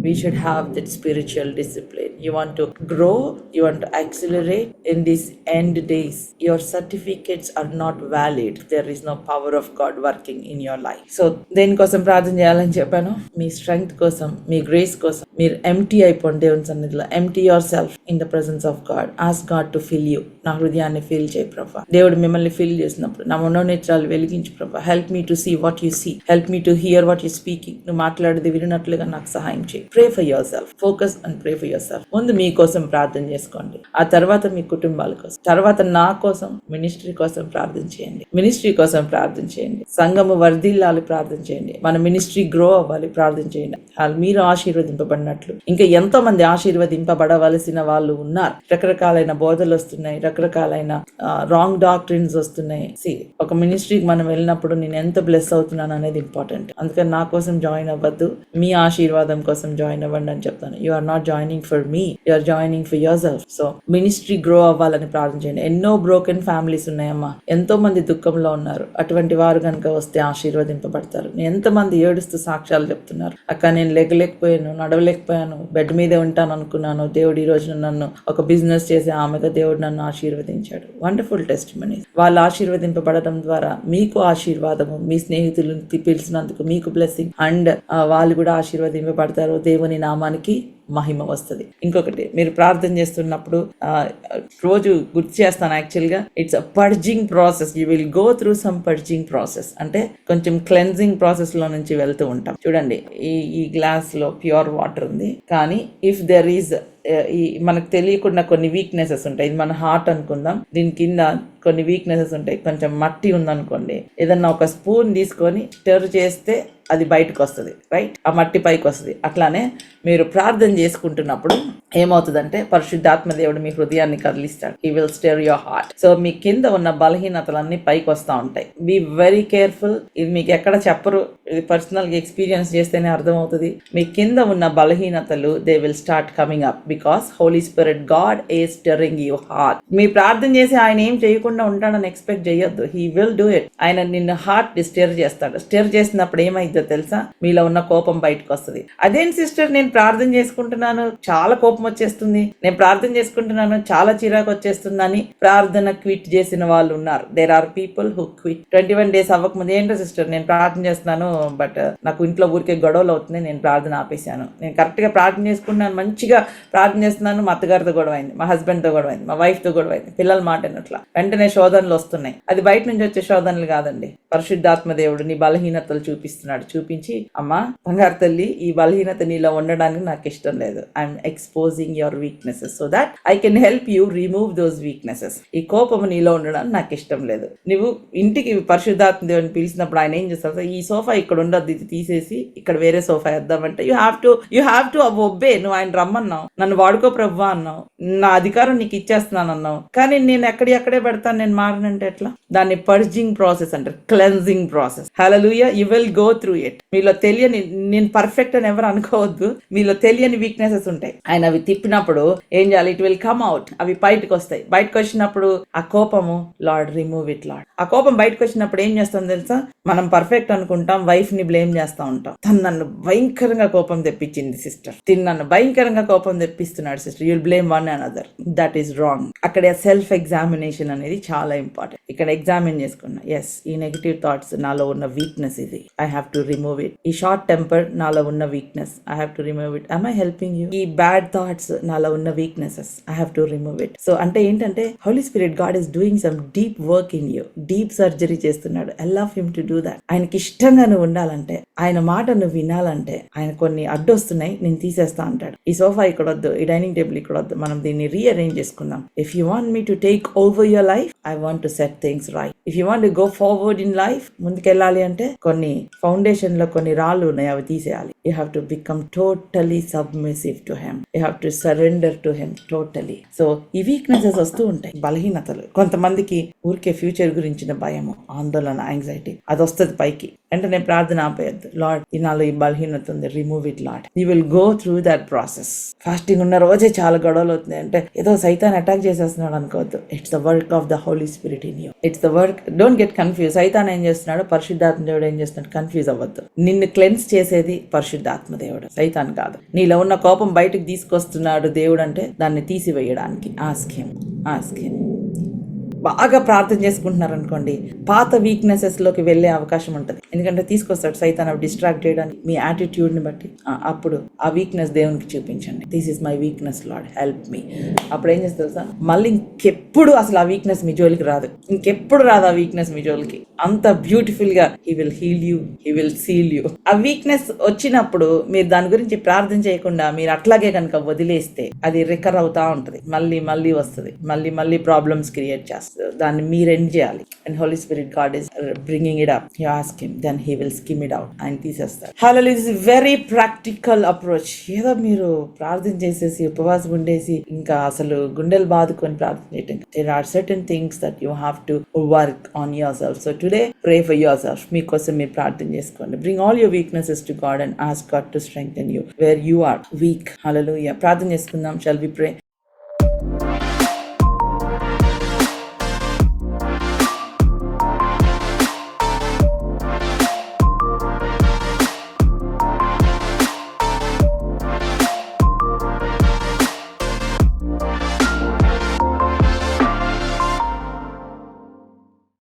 We should have that spiritual discipline. You want to grow, you want to accelerate in these end days. Your certificates are not valid. There is no power of God working in your life. So దేనికోసం ప్రార్థన చేయాలని చెప్పాను, మీ strength కోసం, మీ grace కోసం. మీరు empty అయిపోండి దేవుని సన్నిధిలో. Empty your self in the presence of God. Ask God to fill you. నా హృదయాన్ని ఫిల్ చేయి ప్రభా. దేవుడు మిమ్మల్ని ఫిల్ చేసినప్పుడు నా మనోనేత్రాలు వెలిగించు ప్రభా. Help me to see what you see. Help me to hear what you speaking. నువ్వు మాట్లాడేది వినట్లుగా నాకు సహాయం చేయి. Pray for yourself. Focus and pray for yourself. ముందు మీకోసం ప్రార్థన చేసుకోండి, ఆ తర్వాత మీ కుటుంబాల కోసం, తర్వాత నా కోసం, మినిస్ట్రీ కోసం ప్రార్థన చేయండి. మినిస్ట్రీ కోసం ప్రార్థన చేయండి. సంఘము వర్ధిల్లాలి, ప్రార్థన చేయండి. మన మినిస్ట్రీ గ్రో అవ్వాలి, ప్రార్థన చేయండి. మీరు ఆశీర్వదింపబడినట్లు ఇంకా ఎంతో మంది ఆశీర్వదింపబడవలసిన వాళ్ళు ఉన్నారు. రకరకాలైన బోధలు వస్తున్నాయి, రకరకాలైన రాంగ్ డాక్ట్రిన్స్ వస్తున్నాయి. ఒక మినిస్ట్రీకి మనం వెళ్ళినప్పుడు నేను ఎంత బ్లెస్ అవుతున్నాను అనేది ఇంపార్టెంట్. అందుకని నా కోసం జాయిన్ అవ్వద్దు, మీ ఆశీర్వాదం కోసం జాయిన్ అవ్వండి అని చెప్తాను. You are not joining for me, you are joining for yourself. So ministry grow అవ్వాలని ప్రార్థన చేయండి. ఎన్నో బ్రోకెన్ ఫ్యామిలీస్ ఉన్నాయమ్మా, ఎంతో మంది దుఃఖంలో ఉన్నారు. అటువంటి వారు కనుక వస్తే ఆశీర్వదింపబడతారు. ఎంతమంది ఏడుస్తూ సాక్ష్యాలు చెప్తున్నారు, అక్క నేను లేకలేకపోయాను, నడవలేకపోయాను, బెడ్ మీదే ఉంటాను అనుకున్నాను, దేవుడు ఈ రోజు నన్ను ఒక బిజినెస్ చేసే ఆమెగా దేవుడు నన్ను ఆశీర్వదించాడు. Wonderful testimonies. వాళ్ళు ఆశీర్వదింపబడడం ద్వారా మీకు ఆశీర్వాదము, మీ స్నేహితులను పిలిచినందుకు మీకు బ్లెస్సింగ్, అండ్ వాళ్ళు కూడా ఆశీర్వదింపబడతారు. దేవుని నామానికి మహిమ వస్తుంది. ఇంకొకటి, మీరు ప్రార్థన చేస్తున్నప్పుడు రోజు గుర్తు చేస్తాను, యాక్చువల్గా it's a purging process. You will go through some purging process. అంటే కొంచెం క్లెన్జింగ్ ప్రాసెస్ లో నుంచి వెళ్తూ ఉంటాం. చూడండి, ఈ గ్లాస్ లో ప్యూర్ వాటర్ ఉంది, కానీ ఇఫ్ దెర్ ఈజ్ ఈ మనకు తెలియకుండా కొన్ని వీక్నెసెస్ ఉంటాయి. ఇది మన హార్ట్ అనుకుందాం, దీని కింద కొన్ని వీక్నెసెస్ ఉంటాయి. కొంచెం మట్టి ఉందనుకోండి, ఏదన్నా ఒక స్పూన్ తీసుకొని స్టర్ చేస్తే అది బయటకు వస్తుంది, రైట్? ఆ మట్టి పైకి వస్తుంది. అట్లానే మీరు ప్రార్థన చేసుకుంటున్నప్పుడు ఏమవుతుందంటే పరిశుద్ధాత్మ దేవుడు మీ హృదయాన్ని కదిలిస్తాడు. He will stir your heart. So మీ కింద ఉన్న బలహీనతలన్నీ పైకి వస్తూ ఉంటాయి. Be very careful. ఇది మీకు ఎక్కడ చెప్పరు, ఇది పర్సనల్ గా ఎక్స్పీరియన్స్ చేస్తేనే అర్థమవుతుంది. మీ కింద ఉన్న బలహీనతలు they will start coming up because Holy Spirit God is stirring your heart. మీ ప్రార్థన చేసి ఆయన ఏం చేయకుండా ఉంటాడని ఎక్స్పెక్ట్ చేయొద్దు. He will do it. ఆయన నిన్ను హార్ట్ స్టర్ చేస్తాడు. స్టర్ చేసినప్పుడు ఏమైందో తెలుసా? మీలో ఉన్న కోపం బయటకు వస్తుంది. అదేం సిస్టర్, నేను ప్రార్థన చేసుకుంటున్నాను చాలా కోపం వచ్చేస్తుంది, నేను ప్రార్థన చేసుకుంటున్నాను చాలా చిరాకు వచ్చేస్తుంది అని ప్రార్థన క్విట్ చేసిన వాళ్ళు ఉన్నారు. There are people who quit 21 days అవ్వకముందు, ఏంటో సిస్టర్ నేను ప్రార్థన చేస్తున్నాను బట్ నాకు ఇంట్లో ఊరికే గొడవలు అవుతుంది, నేను ప్రార్థన ఆపేశాను. నేను కరెక్ట్ గా ప్రార్థన చేసుకుంటున్నాను, మంచిగా ప్రార్థన చేస్తున్నాను, మా అత్తగారితో గొడవ అయింది, మా హస్బెండ్ తో గొడవ అయింది, మా వైఫ్ తో గొడవ అయింది, పిల్లల మాట అన్నట్లా వెంటనే శోధనలు వస్తున్నాయి. అది బయట నుంచి వచ్చే శోధనలు కాదండి. పరిశుద్ధాత్మ దేవుడు నీ బలహీనతలు చూపిస్తున్నాడు. చూపించి, అమ్మా బంగారు తల్లి, ఈ బలహీనత నీలో ఉండడానికి నాకు ఇష్టం లేదు. I'm exposing your weaknesses so that I can help you remove those weaknesses. ఈ కోపం నీలో ఉండడానికి నాకు ఇష్టం లేదు. నువ్వు ఇంటికి పరిశుద్ధాత్మ దేవుని పిలిచినప్పుడు ఆయన ఏం చేస్తాడు? ఈ సోఫా ఇక్కడ ఉండద్దు, ఇది తీసేసి ఇక్కడ వేరే సోఫా వేద్దామంటే యూ హ్యావ్ టు ఒబ్బే. నువ్వు ఆయన రమ్మన్నావు, నన్ను వాడుకో ప్రభువా అన్నావు, నా అధికారం నీకు ఇచ్చేస్తున్నాను అన్నావు, కానీ నేను ఎక్కడే పెడతాను, నేను మారనంటే ఎట్లా? దాన్ని పర్జింగ్ ప్రాసెస్ అంటారు, cleansing process. Hallelujah. You will go through it. మీలో తెలియని, నేను పర్ఫెక్ట్ అని ఎవరు అనుకోవద్దు, మీలో తెలియని వీక్నెసెస్ ఉంటాయి. ఆయన అవి తిప్పినప్పుడు ఏం చేయాలి? It will come out. అవి బయటకు వస్తాయి. బయటకు వచ్చినప్పుడు ఆ కోపము, లార్డ్ రిమూవ్ ఇట్ లార్డ్. ఆ కోపం బయటకు వచ్చినప్పుడు ఏం చేస్తాం తెలుసా? మనం పర్ఫెక్ట్ అనుకుంటాం, వైఫ్ ని బ్లేమ్ చేస్తా ఉంటాం. తను నన్ను భయంకరంగా కోపం తెప్పించింది సిస్టర్, తిను నన్ను భయంకరంగా కోపం తెప్పిస్తున్నాడు sister, you will blame one and other. That is wrong. అక్కడ సెల్ఫ్ ఎగ్జామినేషన్ అనేది చాలా ఇంపార్టెంట్. ఇక్కడ ఎగ్జామిన్ చేసుకున్నా, ఎస్ ఈ నెగిటివ్ థాట్స్ నాలో ఉన్న వీక్నెస్ ఇది, I have to remove it. ఈ షార్ట్ టెంపర్ నాలో ఉన్న weakness, I have to remove it. am I helping you? ఈ బ్యాడ్ థాట్స్ నాలో ఉన్న weaknesses, I have to remove it. So అంటే ఏంటంటే Holy Spirit God is doing some deep work in you. Deep surgery చేస్తున్నాడు. allow him to do that. ఆయనకి ఇష్టంగా నువ్వు ఉండాలంటే, ఆయన మాట నువ్వు వినాలంటే, ఆయన కొన్ని అడ్డొస్తున్నాయి నేను తీసేస్తా అంటాడు. ఈ సోఫా ఇక్కడ వద్దు, ఈ డైనింగ్ టేబుల్ ఇక్కడ వద్దు, మనం దీన్ని రీఅరేంజ్ చేసుకుందాం. If you want me to take over your life, I want to set things right. If you want to go forward in life, ముందుకెళ్ళాలి అంటే కొన్ని ఫౌండేషన్ లో కొన్ని రాళ్ళు ఉన్నాయి, అవి తీసేయాలి. You have to become totally submissive to him. You have to surrender to him totally. So ఈ వీక్నెసెస్ వస్తూ ఉంటాయి, బలహీనతలు. కొంతమందికి ఊరికే ఫ్యూచర్ గురించిన భయము, ఆందోళన, యాంగ్జైటీ అది వస్తుంది పైకి. వెంటనే ప్రార్థన ఆపేయద్దు. లార్డ్ నాలో ఈ బలహీనత ఉంది, remove it lord. You will go through that process. Fasting ఉన్న రోజే చాలా గొడవలు అవుతుంది అంటే ఏదో సైతాన్ అటాక్ చేసేస్తున్నాడు అనుకోవద్దు. It's the work of the Holy Spirit in you. It's the work. Don't get confuse. సైతాన్ ఏం చేస్తున్నాడు, పరిశుద్ధాత్మ దేవుడు ఏం చేస్తున్నాడు, కన్ఫ్యూజ్ అవ్వద్దు. నిన్ను క్లెన్స్ చేసేది పరిశుద్ధాత్మ దేవుడు, సైతాన్ కాదు. నీలో ఉన్న కోపం బయటకు తీసుకొస్తున్నాడు దేవుడు అంటే దాన్ని తీసివేయడానికి ఆస్క్ హిమ్. బాగా ప్రార్థన చేసుకుంటున్నారు అనుకోండి, పాత వీక్నెసెస్ లోకి వెళ్లే అవకాశం ఉంటుంది. ఎందుకంటే తీసుకొస్తాడు సైతాన్ అవి డిస్ట్రాక్ట్ చేయడానికి మీ యాటిట్యూడ్ ని బట్టి. అప్పుడు ఆ వీక్నెస్ దేవునికి చూపించండి. This is my weakness lord, help me. అప్పుడు ఏం చేస్తారు సార్, మళ్ళీ ఇంకెప్పుడు అసలు ఆ వీక్నెస్ మీ జోలికి రాదు. ఇంకెప్పుడు రాదు ఆ వీక్నెస్ మీ జోలికి. అంత బ్యూటిఫుల్ గా he will heal you, he will seal you. ఆ వీక్నెస్ వచ్చినప్పుడు మీరు దాని గురించి ప్రార్థన చేయకుండా మీరు అట్లాగే కనుక వదిలేస్తే అది రికర్ అవుతా ఉంటుంది, మళ్ళీ వస్తుంది, మళ్ళీ ప్రాబ్లమ్స్ క్రియేట్ చేస్తుంది. దాన్ని మీరు ఎండ్ చేయాలి. And Holy Spirit God is bringing it up. You ask him, then he will skim it out. ఆయన తీసేస్తారు. Hallelujah. This is very practical approach. ఏదో మీరు ప్రార్థన చేసేసి ఉపవాసం ఉండేసి ఇంకా అసలు గుండెలు బాదుకొని ప్రార్థన చేయటం. There are certain things that you have to work on yourself. So today pray for yourself. మీకోసం మీరు ప్రార్థన చేసుకోండి. Bring all your weaknesses to God and ask God to strengthen you where you are weak. Hallelujah. ప్రార్థన చేసుకుందాం. Shall we pray.